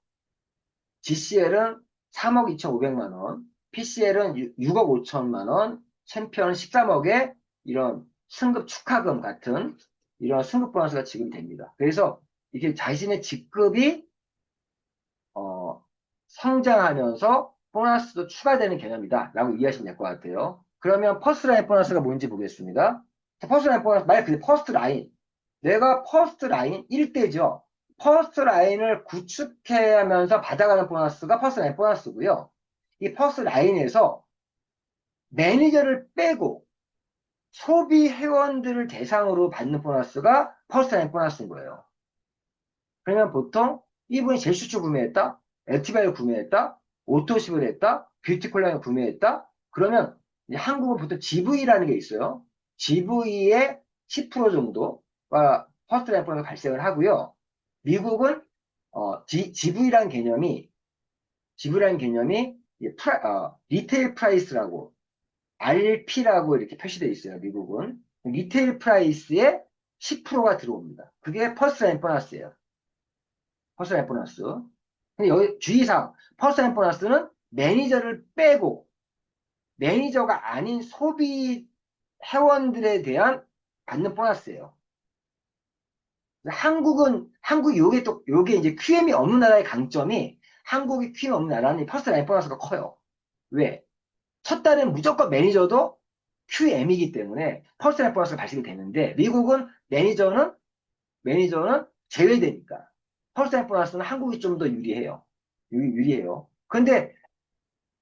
GCL은 3억 2,500만 원, PCL은 6억 5천만 원, 챔피언 13억에 이런 승급 축하금 같은 이런 승급 보너스가 지급이 됩니다. 그래서 이게 자신의 직급이 성장하면서 보너스도 추가되는 개념이다 라고 이해하시면 될 것 같아요. 그러면 퍼스트 라인 보너스가 뭔지 보겠습니다. 자, 퍼스트 라인 보너스, 말 그대로 퍼스트 라인. 내가 퍼스트 라인 1대죠. 퍼스트 라인을 구축해하면서 받아가는 보너스가 퍼스트 라인 보너스고요. 이 퍼스트 라인에서 매니저를 빼고 소비 회원들을 대상으로 받는 보너스가 퍼스트 라인 보너스인 거예요. 그러면 보통 이분이 제슈츠 구매했다, 에티바이를 구매했다, 오토십을 했다, 뷰티콜라를 구매했다. 그러면 한국은 보통 GV라는 게 있어요. GV의 10% 정도가 퍼스트 라인 보너스가 발생을 하고요. 미국은 GV라는 개념이 리테일 프라이스라고 RP라고 이렇게 표시되어 있어요. 미국은 리테일 프라이스의 10%가 들어옵니다. 그게 퍼스트 라인 보너스예요. 퍼스트 라인 보너스. 근데 여기 주의사항, 퍼스트 라인 보너스는 매니저를 빼고 매니저가 아닌 소비 회원들에 대한 받는 보너스예요. 한국이 요게 이제 QM이 없는 나라의 강점이 한국이 QM이 없는 나라는 퍼스트 라인 보너스가 커요. 왜? 첫 달엔 무조건 매니저도 QM이기 때문에 퍼스트 라인 보너스가 발생이 되는데 미국은 매니저는 제외되니까 퍼스트 라인 보너스는 한국이 좀 더 유리해요. 유리해요. 근데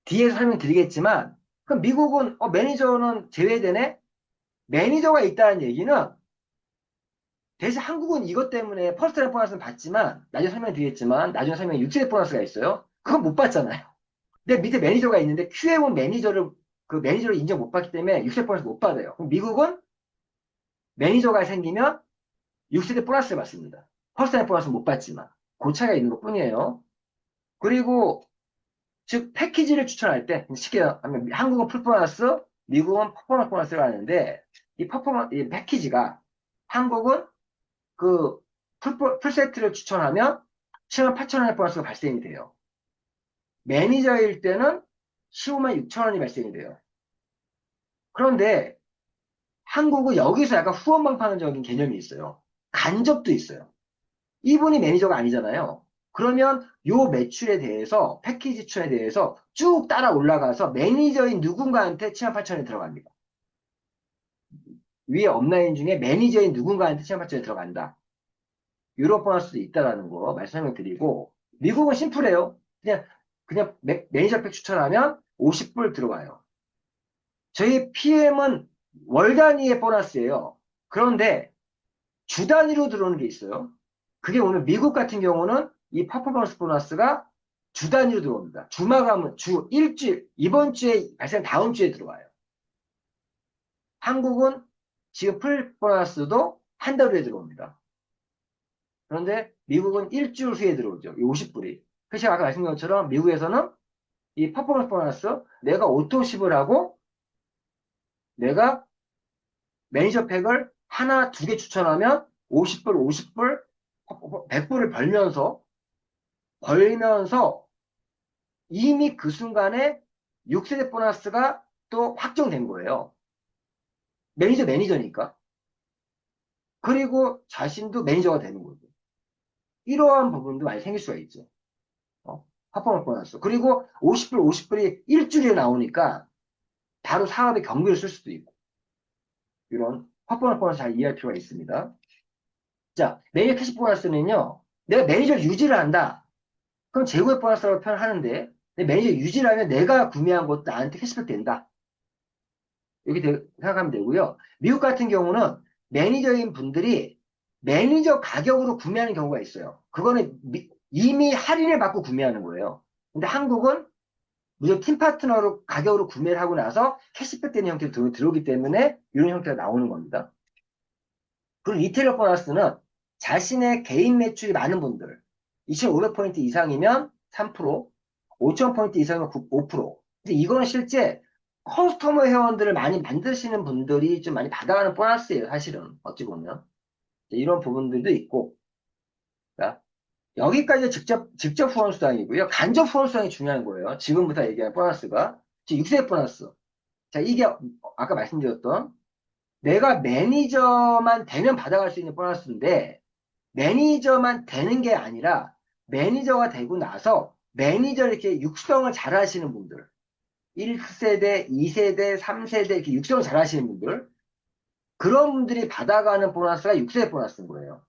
뒤에서 설명드리겠지만 그럼 미국은 매니저는 제외되네? 매니저가 있다는 얘기는 대신 한국은 이것 때문에 퍼스트라인 보너스는 받지만, 나중에 설명드리겠지만, 나중에 설명에 6세대 보너스가 있어요. 그건 못 받잖아요. 근데 밑에 매니저가 있는데, QM은 그 매니저를 인정 못 받기 때문에 6세대 보너스 못 받아요. 그럼 미국은 매니저가 생기면 6세대 보너스를 받습니다. 퍼스트라인 보너스는 못 받지만. 그 차이가 있는 것 뿐이에요. 그리고, 즉, 패키지를 추천할 때, 쉽게 하면, 한국은 풀 보너스, 미국은 퍼포먼스 보너스를 하는데, 이 패키지가, 한국은 그 풀 세트를 추천하면 7만 8천 원의 보너스가 발생이 돼요. 매니저일 때는 15만 6천 원이 발생이 돼요. 그런데 한국은 여기서 약간 후원방파능적인 개념이 있어요. 간접도 있어요. 이분이 매니저가 아니잖아요. 그러면 요 매출에 대해서, 패키지 추천에 대해서 쭉 따라 올라가서 매니저인 누군가한테 7만 8천 원이 들어갑니다. 위에 업라인 중에 매니저인 누군가한테 7만 8천 원이 들어간다. 유로 보너스도 있다라는 거 말씀을 드리고, 미국은 심플해요. 그냥 매니저팩 추천하면 50불 들어와요. 저희 PM은 월 단위의 보너스예요. 그런데 주 단위로 들어오는 게 있어요. 그게 오늘 미국 같은 경우는 이 퍼포먼스 보너스가 주 단위로 들어옵니다. 주마감은 일주일, 이번 주에 발생 다음 주에 들어와요. 한국은 지금 풀 보너스도 한 달 후에 들어옵니다. 그런데 미국은 일주일 후에 들어오죠. 이 50불이. 그래서 제가 아까 말씀드린 것처럼 미국에서는 이 퍼포먼스 보너스 내가 오토십을 하고 내가 매니저 팩을 하나, 두 개 추천하면 50불, 50불, 100불을 벌면서 이미 그 순간에 6세대 보너스가 또 확정된 거예요. 매니저니까. 그리고 자신도 매니저가 되는 거죠. 이러한 부분도 많이 생길 수가 있죠. 퍼포먼스 보너스. 그리고 50불, 50불이 일주일에 나오니까 바로 사업에 경비를 쓸 수도 있고. 이런 퍼포먼스 보너스 잘 이해할 필요가 있습니다. 자, 매니저 캐시 보너스는요, 내가 매니저를 유지를 한다. 그럼 재고의 보너스라고 표현하는데, 내 매니저 유지를 하면 내가 구매한 것도 나한테 캐시백 된다. 이렇게 생각하면 되고요. 미국 같은 경우는 매니저인 분들이 매니저 가격으로 구매하는 경우가 있어요. 그거는 이미 할인을 받고 구매하는 거예요. 근데 한국은 무조건 팀 파트너로 가격으로 구매를 하고 나서 캐시백 되는 형태로 들어오기 때문에 이런 형태가 나오는 겁니다. 그리고 리테일러 보너스는 자신의 개인 매출이 많은 분들, 2,500포인트 이상이면 3%, 5,000포인트 이상이면 5%. 근데 이거는 실제 커스터머 회원들을 많이 만드시는 분들이 좀 많이 받아가는 보너스예요, 사실은. 어찌 보면. 이런 부분들도 있고. 자, 여기까지 직접 후원 수당이고요. 간접 후원 수당이 중요한 거예요. 지금부터 얘기한 보너스가. 지금 6세 보너스. 자, 이게 아까 말씀드렸던 내가 매니저만 되면 받아갈 수 있는 보너스인데, 매니저만 되는 게 아니라 매니저가 되고 나서 매니저 이렇게 육성을 잘 하시는 분들, 1세대, 2세대, 3세대 이렇게 육성을 잘 하시는 분들, 그런 분들이 받아가는 보너스가 6세대 보너스인 거예요.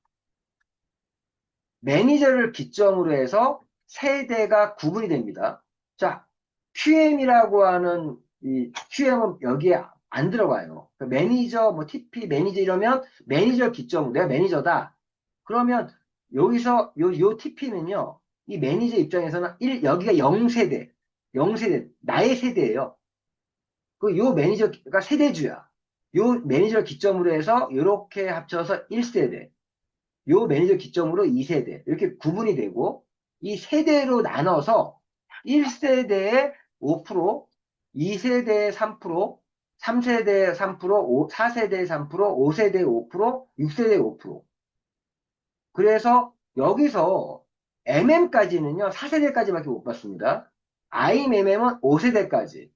매니저를 기점으로 해서 세대가 구분이 됩니다. 자, QM이라고 하는 이 QM은 여기에 안 들어가요. 매니저, 뭐 TP, 매니저 이러면 매니저 기점으로 내가 매니저다. 그러면 여기서 요 TP는요. 이 매니저 입장에서는 여기가 0세대, 나의 세대예요. 요 매니저가 세대주야. 요 매니저 기점으로 해서 이렇게 합쳐서 1세대. 요 매니저 기점으로 2세대. 이렇게 구분이 되고 이 세대로 나눠서 1세대에 5%, 2세대에 3%, 3세대에 3%, 4세대에 3%, 5세대에 5%, 6세대에 5%. 그래서 여기서 MM까지는요, 4세대까지밖에 못 봤습니다. IMM은 5세대까지.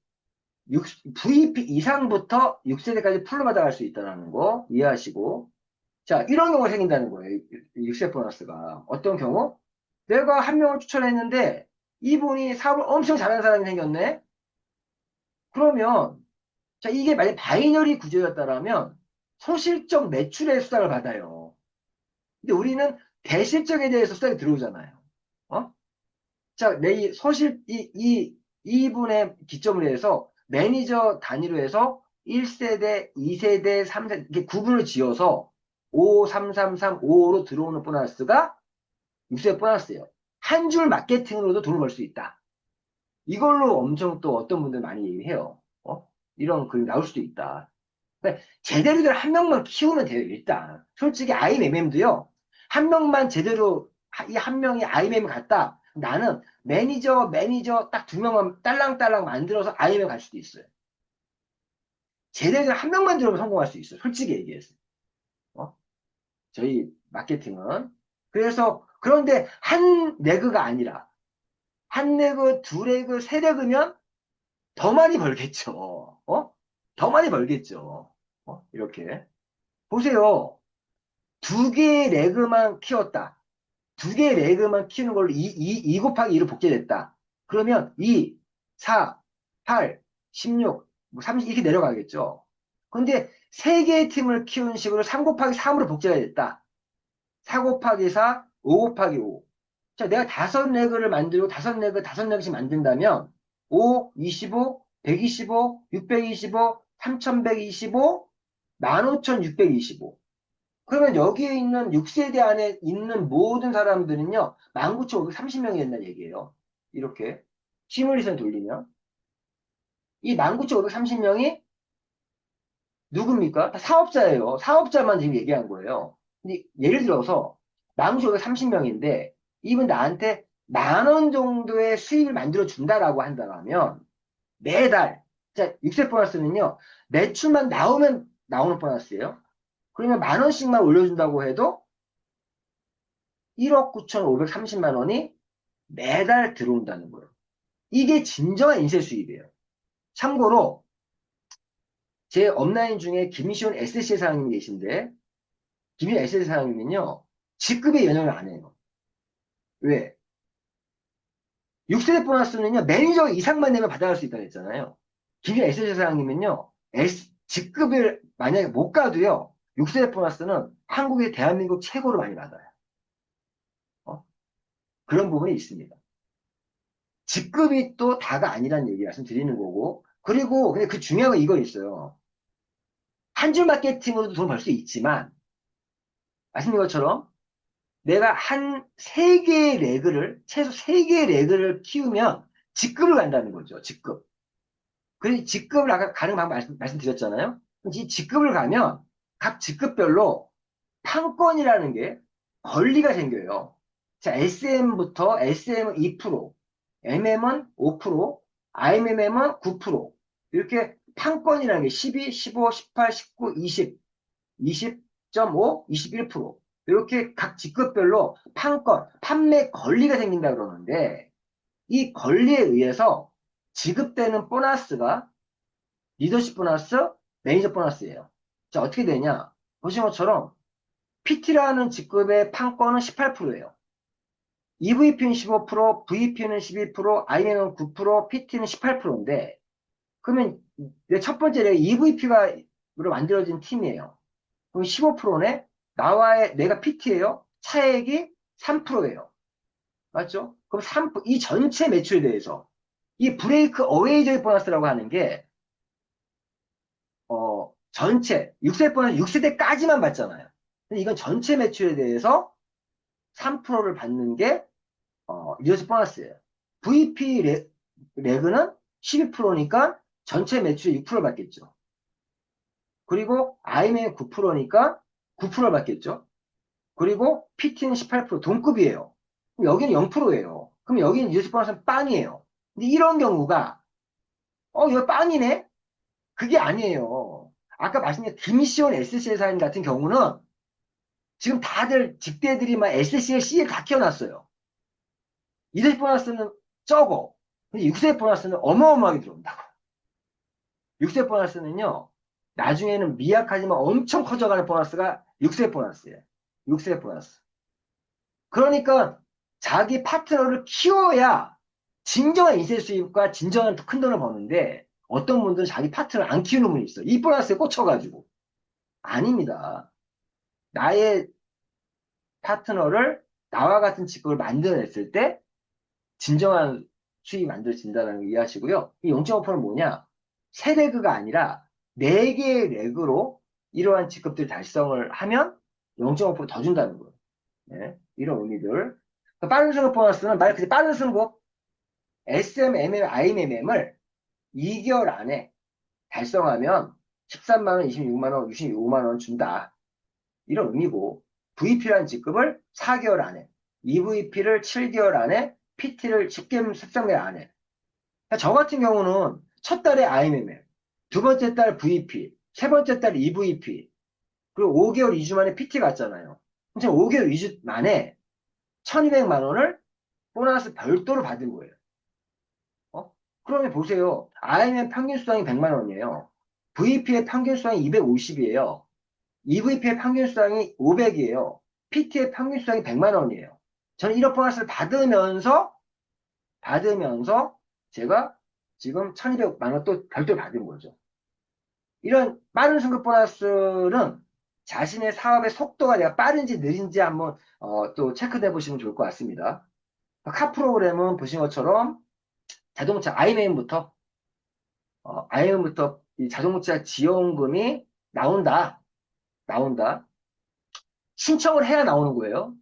VP 이상부터 6세대까지 풀로 받아갈 수 있다는 거 이해하시고. 자, 이런 경우가 생긴다는 거예요. 6세 보너스가. 어떤 경우? 내가 한 명을 추천했는데, 이분이 사업을 엄청 잘하는 사람이 생겼네? 그러면, 자, 이게 만약 바이너리 구조였다라면, 소실적 매출의 수당을 받아요. 근데 우리는 대실적에 대해서 수당이 들어오잖아요. 자, 이분의 기점으로 해서 매니저 단위로 해서 1세대, 2세대, 3세대, 이렇게 구분을 지어서 5533355로 들어오는 보너스가 6세 보너스예요. 한 줄 마케팅으로도 돈을 벌 수 있다. 이걸로 엄청 또 어떤 분들 많이 얘기해요. 이런 글이 나올 수도 있다. 그러니까 제대로들 한 명만 키우면 돼요, 일단. 솔직히 IMM도요, 한 명만 제대로, 이 한 명이 IMM 갔다. 나는 매니저 딱 두 명만 딸랑딸랑 만들어서 IMM 갈 수도 있어요. 제대로 한 명만 들어오면 성공할 수 있어요. 솔직히 얘기해서. 저희 마케팅은. 그래서, 그런데 한 레그가 아니라, 한 레그, 두 레그, 세 레그면 더 많이 벌겠죠. 더 많이 벌겠죠. 이렇게. 보세요. 두 개의 레그만 키웠다. 두 개의 레그만 키우는 걸로 2 곱하기 2로 복제됐다. 그러면 2, 4, 8, 16, 뭐 30 이렇게 내려가겠죠. 근데 세 개의 팀을 키우는 식으로 3 곱하기 3으로 복제가 됐다. 4 곱하기 4, 5 곱하기 5. 자, 내가 5레그를 만들고 5레그씩 만든다면 5, 25, 125, 625, 3125, 15,625. 그러면 여기에 있는 6세대 안에 있는 모든 사람들은요, 19,530명이 된다는 얘기예요. 이렇게. 시뮬레이션 돌리면. 이 19,530명이 누굽니까? 다 사업자예요. 사업자만 지금 얘기한 거예요. 근데 예를 들어서 19,530명인데, 이분 나한테 10,000원 정도의 수익을 만들어 준다라고 한다면, 매달, 자, 6세 보너스는요, 매출만 나오면 나오는 보너스예요. 그러면 10,000원씩만 올려준다고 해도 1억 9,530만 원이 매달 들어온다는 거예요. 이게 진정한 인쇄 수입이에요. 참고로 제 업라인 중에 김시훈 SC 사장님이 계신데, 김시훈 SC 사장님은요, 직급에 연연을 안 해요. 왜? 6세대 보너스는요, 매니저 이상만 내면 받아갈 수 있다고 했잖아요. 김시훈 SC 사장님은요, 직급을 만약에 못 가도요, 6세대 보너스는 한국의 대한민국 최고로 많이 받아요. 그런 부분이 있습니다. 직급이 또 다가 아니라는 얘기 말씀드리는 거고, 그리고 근데 그 중요한 건 이거 있어요. 한 줄 마케팅으로도 돈 벌 수 있지만, 말씀드린 것처럼 내가 세 개의 레그를, 최소 3개의 레그를 키우면 직급을 간다는 거죠. 직급. 그래서 직급을 아까 가는 방법 말씀드렸잖아요. 이 직급을 가면 각 직급별로 판권이라는 게 권리가 생겨요. 자, SM부터 SM은 2%, MM은 5%, IMM은 9%. 이렇게 판권이라는 게 12, 15, 18, 19, 20, 20.5, 21%. 이렇게 각 직급별로 판권, 판매 권리가 생긴다 그러는데, 이 권리에 의해서 지급되는 보너스가 리더십 보너스, 매니저 보너스예요. 자, 어떻게 되냐? 보신 것처럼 PT라는 직급의 판권은 18%예요. EVP는 15%, VP는 12%, IM은 9%, PT는 18%인데, 그러면 내 첫 번째 내가 EVP가 만들어진 팀이에요. 그럼 15%네? 내가 PT예요? 차액이 3%예요. 맞죠? 그럼 이 전체 매출에 대해서, 이 브레이크 어웨이저의 보너스라고 하는 게, 전체, 6세 보너스 6세대까지만 받잖아요. 근데 이건 전체 매출에 대해서 3%를 받는 게, 리더십 보너스예요. VP 레그는 12%니까 전체 매출의 6%를 받겠죠. 그리고 IM은 9%니까 9%를 받겠죠. 그리고 PT는 18% 동급이에요. 그럼 여기는 0%예요. 그럼 여기는 리더십 보너스는 빵이에요. 근데 이런 경우가, 이거 빵이네? 그게 아니에요. 아까 말씀드린 김시원 SC 사인 같은 경우는 지금 다들 직대들이 막 SC에 C에 다 키워놨어요. 리더십 보너스는 적어. 근데 6세 보너스는 어마어마하게 들어온다고. 6세 보너스는요, 나중에는 미약하지만 엄청 커져가는 보너스가 6세 보너스예요. 6세 보너스. 그러니까 자기 파트너를 키워야 진정한 인쇄 수입과 진정한 큰 돈을 버는데, 어떤 분들은 자기 파트너를 안 키우는 분이 있어요. 이 보너스에 꽂혀가지고. 아닙니다. 나의 파트너를 나와 같은 직급을 만들어냈을 때 진정한 수익이 만들어진다는 걸 이해하시고요. 이 0.5%는 뭐냐? 세 레그가 아니라 4개의 레그로 이러한 직급들 달성을 하면 0.5%더 준다는 거예요. 네, 이런 의미들. 빠른 승급 보너스는 말 그대로 빠른 승급 SMMM, IMM을 2개월 안에 달성하면 13만 원, 26만 원, 65만 원 준다. 이런 의미고 VP라는 직급을 4개월 안에, EVP를 7개월 안에, PT를 13개월 안에. 그러니까 저 같은 경우는 첫 달에 IMM, 두 번째 달 VP, 세 번째 달 EVP, 그리고 5개월 2주 만에 PT 갔잖아요. 그럼 5개월 2주 만에 1200만 원을 보너스 별도로 받은 거예요. 그러면 보세요. IMM 평균 수당이 100만 원이에요. VP의 평균 수당이 250이에요. EVP의 평균 수당이 500이에요. PT의 평균 수당이 100만 원이에요. 저는 1억 보너스를 받으면서 제가 지금 1200만 원 또 별도로 받은 거죠. 이런 빠른 승급 보너스는 자신의 사업의 속도가 내가 빠른지 느린지 한번 또 체크해 보시면 좋을 것 같습니다. 카 프로그램은 보신 것처럼 자동차 IMM부터 이 자동차 지원금이 나온다. 신청을 해야 나오는 거예요.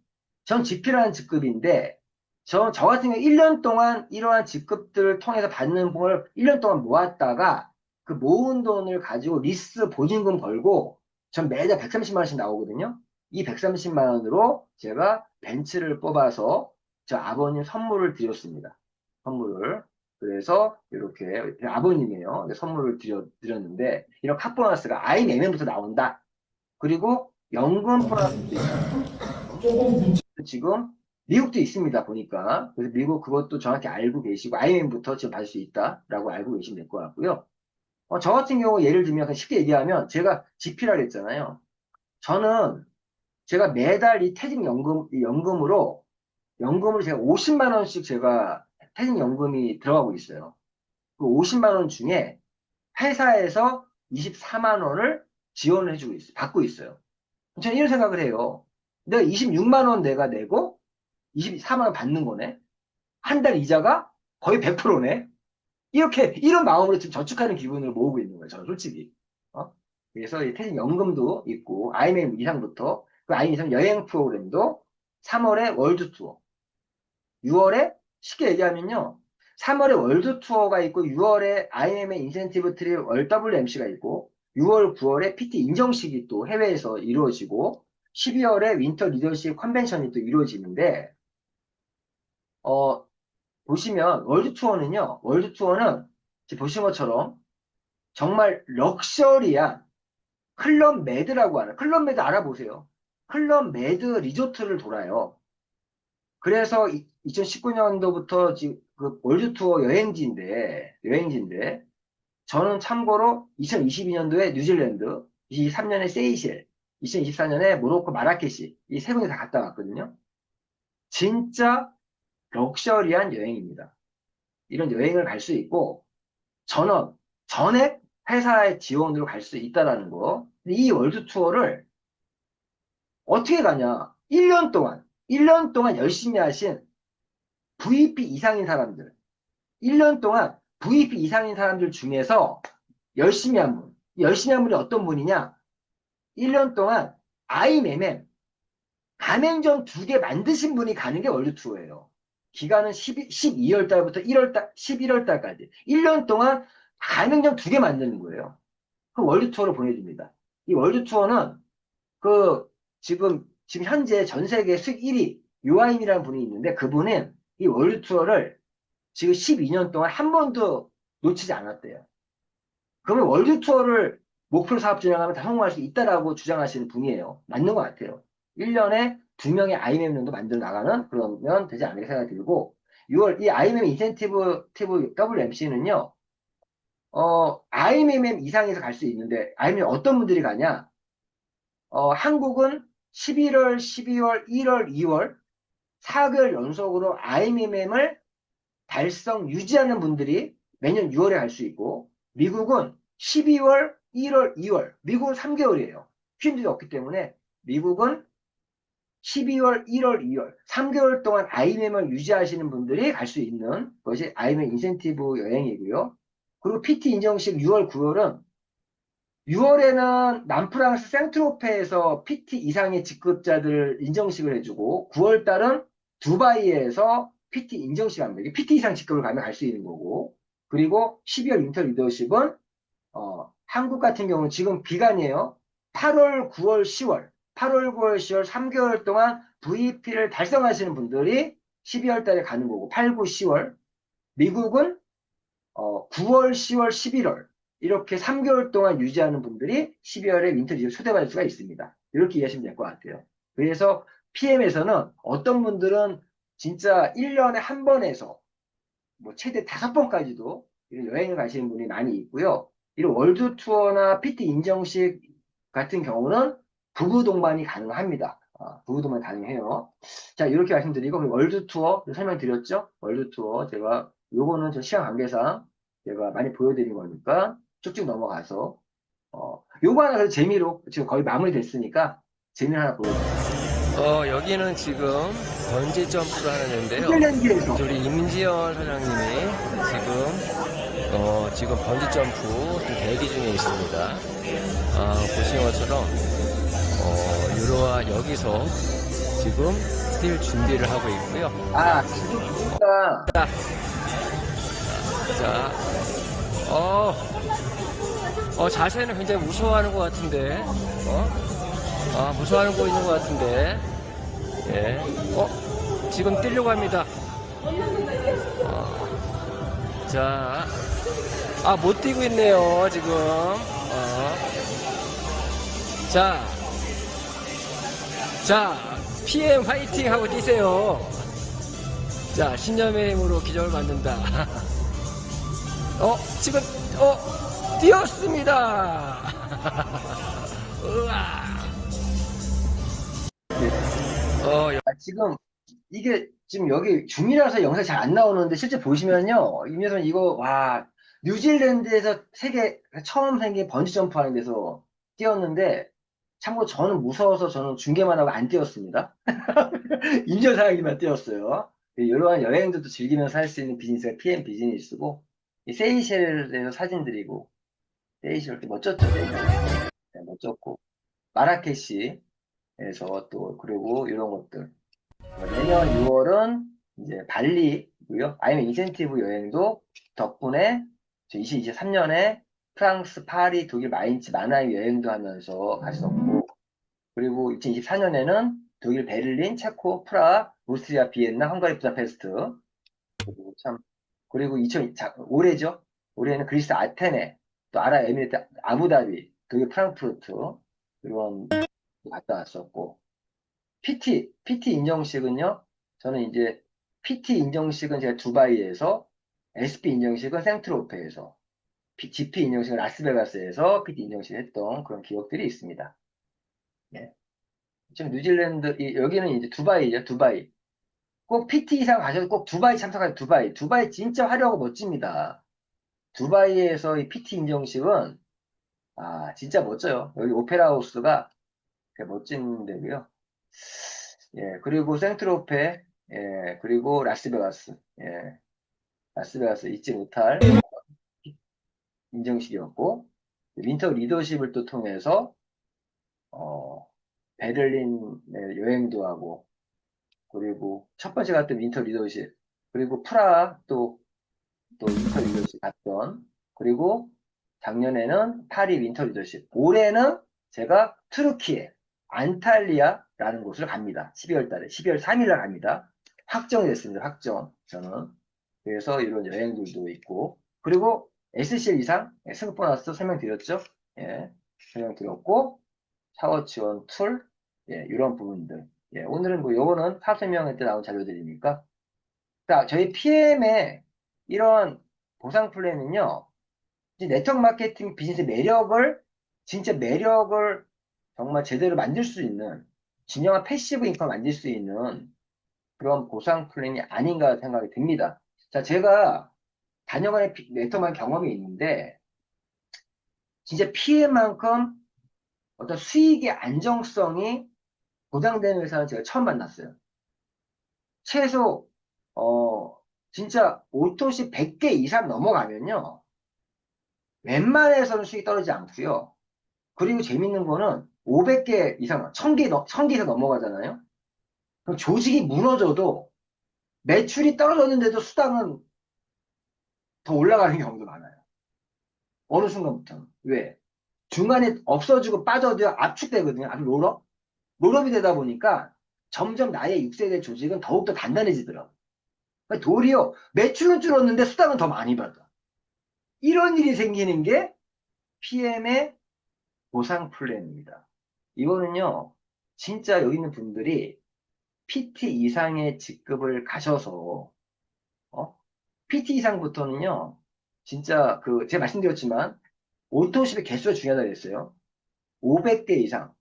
전 GP라는 직급인데, 저 같은 경우 1년 동안 이러한 직급들을 통해서 받는 걸 1년 동안 모았다가 그 모은 돈을 가지고 리스 보증금 걸고 전 매달 130만 원씩 나오거든요. 이 130만 원으로 제가 벤츠를 뽑아서 저 아버님 선물을 드렸습니다. 선물을. 그래서 이렇게 아버님이에요. 선물을 드렸는데 이런 카보너스가 IMM부터 나온다. 그리고 연금 보너스도 있어요. 지금 미국도 있습니다. 보니까. 그래서 미국 그것도 정확히 알고 계시고 IMM부터 지금 받을 수 있다라고 알고 계시면 될 것 같고요. 저 같은 경우 예를 들면 쉽게 얘기하면 제가 GP라 그랬잖아요. 저는 제가 매달 이 연금으로 제가 50만 원씩 제가 퇴직연금이 들어가고 있어요. 그 50만 원 중에 회사에서 24만 원을 지원을 해주고 있어요. 받고 있어요. 저는 이런 생각을 해요. 내가 26만 원 내가 내고 24만 원 받는 거네. 한 달 이자가 거의 100%네. 이런 마음으로 지금 저축하는 기분을 모으고 있는 거예요. 저는 솔직히. 그래서 퇴직연금도 있고, IMM 이상부터, 그 IMM 이상 여행 프로그램도 3월에 월드 투어, 6월에 쉽게 얘기하면요. 3월에 월드 투어가 있고 6월에 IM의 인센티브 트립 월 WMC가 있고 6월, 9월에 PT 인정식이 또 해외에서 이루어지고 12월에 윈터 리더십 컨벤션이 또 이루어지는데 보시면 월드 투어는 지금 보신 것처럼 정말 럭셔리한 클럽 메드라고 하는 클럽 메드 알아보세요. 클럽 메드 리조트를 돌아요. 그래서 2019년도부터 지금 그 월드 투어 여행지인데 저는 참고로 2022년도에 뉴질랜드, 23년에 세이셸, 2024년에 모로코 마라케시 이 세 군데 다 갔다 왔거든요. 진짜 럭셔리한 여행입니다. 이런 여행을 갈 수 있고 전액 회사의 지원으로 갈 수 있다라는 거. 이 월드 투어를 어떻게 가냐? 1년 동안 열심히 하신 VP 이상인 사람들, 1년 동안 VP 이상인 사람들 중에서 열심히 한 분이 어떤 분이냐? 1년 동안 IMM, 가맹점 2개 만드신 분이 가는 게 월드 투어예요. 기간은 12월 달부터 11월 달까지. 1년 동안 가맹점 2개 만드는 거예요. 그 월드 투어를 보내줍니다. 이 월드 투어는 지금 현재 전 세계 수익 1위 요아임이라는 분이 있는데 그분은 이 월드 투어를 지금 12년 동안 한 번도 놓치지 않았대요. 그러면 월드 투어를 목표로 사업 진행하면 다 성공할 수 있다라고 주장하시는 분이에요. 맞는 것 같아요. 1년에 2명의 IMM 정도 만들어 나가는 그러면 되지 않을까 생각이 들고 6월 이 IMM 인센티브 WMC는요. IMM 이상에서 갈 수 있는데 IMM 어떤 분들이 가냐? 한국은 11월, 12월, 1월, 2월 4개월 연속으로 IMM을 달성 유지하는 분들이 매년 6월에 갈 수 있고 미국은 12월, 1월, 2월 미국은 3개월이에요. 퀴즈도 없기 때문에 미국은 12월, 1월, 2월 3개월 동안 IMM을 유지하시는 분들이 갈 수 있는 것이 IMM 인센티브 여행이고요. 그리고 PT 인정식 6월, 9월은 6월에는 남프랑스 생트로페에서 PT 이상의 직급자들 인정식을 해주고 9월 달은 두바이에서 PT 인정식 합니다. 이게 PT 이상 직급을 가면 갈 수 있는 거고 그리고 12월 윈터 리더십은 한국 같은 경우는 지금 기간이에요. 8월, 9월, 10월 8월, 9월, 10월 3개월 동안 VP를 달성하시는 분들이 12월 달에 가는 거고 8, 9, 10월 미국은 9월, 10월, 11월 이렇게 3개월 동안 유지하는 분들이 12월에 윈터 리더십 초대받을 수가 있습니다. 이렇게 이해하시면 될 것 같아요. 그래서 PM에서는 어떤 분들은 진짜 1년에 한 번에서 뭐 최대 5번까지도 이런 여행을 가시는 분이 많이 있고요. 이런 월드 투어나 PT 인정식 같은 경우는 부부 동반이 가능합니다. 부부 동반 가능해요. 자, 이렇게 말씀드리고 월드 투어 설명드렸죠? 월드 투어 제가 요거는 저 시간 관계상 제가 많이 보여드린 거니까 쭉쭉 넘어가서 요거 하나 그래도 재미로 지금 거의 마무리 됐으니까 재미 하나 보여드릴게요. 여기는 지금 번지 점프를 하는데요. 스위tzerland에서 우리 임지연 사장님이 지금 번지 점프 대기 중에 있습니다. 보신 것처럼, 유로와 여기서 지금 스틸 준비를 하고 있고요. 지금 보니까 자, 자세는 굉장히 무서워하는 것 같은데, 무서워하는 거 있는 것 같은데, 예, 지금 뛰려고 합니다. 자, 못 뛰고 있네요, 지금. 자, PM 화이팅 하고 뛰세요. 자, 신념의 힘으로 기적을 만든다. 지금, 뛰었습니다. 우와. 지금 이게 지금 여기 줌이라서 영상이 잘 안 나오는데 실제 보시면요. 임여선 이거 뉴질랜드에서 세계 처음 생긴 번지점프 하는 데서 뛰었는데 참고 저는 무서워서 저는 중계만 하고 안 뛰었습니다. 임여선 사장님만 뛰었어요. 이러한 여행들도 즐기면서 할 수 있는 비즈니스가 PM 비즈니스고 이 세이셸에서 사진들이고 세이셸 이렇게 멋졌죠. 네, 멋졌고 마라케시에서 또 그리고 이런 것들 내년 6월은 이제 발리고요. 아니면 인센티브 여행도 덕분에 2023년에 프랑스, 파리, 독일, 마인츠, 마나임 여행도 하면서 갔었고 그리고 2024년에는 독일, 베를린, 체코, 프라하, 오스트리아, 비엔나, 헝가리, 부다페스트 그리고 올해죠. 올해는 그리스 아테네, 또 아랍에미리트 아부다비, 독일 프랑크푸르트 이런 갔다 왔었고 PT 인정식은요. 저는 이제 PT 인정식은 제가 두바이에서 SP 인정식은 생트로페에서 GP 인정식은 라스베가스에서 PT 인정식을 했던 그런 기억들이 있습니다. 예. 지금 뉴질랜드 여기는 이제 두바이죠. 두바이. 꼭 PT 이상 가셔도 꼭 두바이 참석하세요. 두바이 진짜 화려하고 멋집니다. 두바이에서 이 PT 인정식은 진짜 멋져요. 여기 오페라 하우스가 되게 멋진 데고요. 예, 그리고 생트로페, 예, 그리고 라스베가스, 예, 라스베가스 잊지 못할 인정식이었고, 윈터 리더십을 또 통해서, 베를린 여행도 하고, 그리고 첫 번째 갔던 윈터 리더십, 그리고 프라하 또 윈터 리더십 갔던, 그리고 작년에는 파리 윈터 리더십, 올해는 제가 트루키에, 안탈리아라는 곳을 갑니다. 12월 달에, 12월 3일 날 갑니다. 확정이 됐습니다. 확정. 저는. 그래서 이런 여행들도 있고, 그리고 SCL 이상, 승급 보너스 설명드렸죠? 예, 설명드렸고, 샤워 지원 툴, 예, 이런 부분들. 예, 오늘은 요거는 사업 설명회 때 나온 자료들이니까. 자, 저희 PM의 이런 보상 플랜은요, 네트워크 마케팅 비즈니스의 진짜 매력을 정말 제대로 만들 수 있는 진정한 패시브 인컴 만들 수 있는 그런 보상 플랜이 아닌가 생각이 듭니다. 자, 제가 다녀간 네트워크 경험이 있는데 진짜 PM만큼 어떤 수익의 안정성이 보장되는 회사는 제가 처음 만났어요. 최소 진짜 올토시 100개 이상 넘어가면요 웬만해서는 수익이 떨어지지 않고요. 그리고 재밌는 거는 500개 이상, 1000개 이상 넘어가잖아요. 그럼 조직이 무너져도 매출이 떨어졌는데도 수당은 더 올라가는 경우도 많아요. 어느 순간부터는. 왜? 중간에 없어지고 빠져도 압축되거든요. 아주 롤업이 되다 보니까 점점 나의 6세대 조직은 더욱더 단단해지더라고요. 그러니까 도리어 매출은 줄었는데 수당은 더 많이 받아. 이런 일이 생기는 게 PM의 보상 플랜입니다. 이거는요, 진짜 여기 있는 분들이 PT 이상의 직급을 가셔서, PT 이상부터는요, 진짜 제가 말씀드렸지만, 오토십의 개수가 중요하다고 했어요. 500개 이상,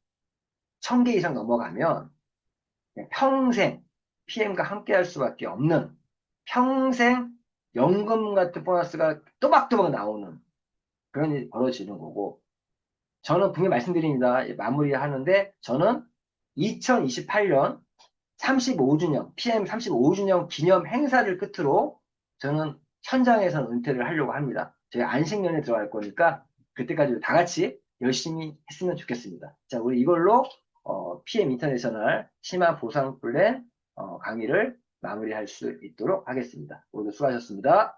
1000개 이상 넘어가면 그냥 평생 PM과 함께 할 수밖에 없는 평생 연금 같은 보너스가 또박또박 나오는 그런 일이 벌어지는 거고, 저는 분명히 말씀드립니다. 마무리하는데, 저는 2028년 35주년, PM 35주년 기념 행사를 끝으로 저는 현장에서 은퇴를 하려고 합니다. 제가 안식년에 들어갈 거니까 그때까지 다 같이 열심히 했으면 좋겠습니다. 자, 우리 이걸로 PM 인터내셔널 심화 보상 플랜 강의를 마무리할 수 있도록 하겠습니다. 모두 수고하셨습니다.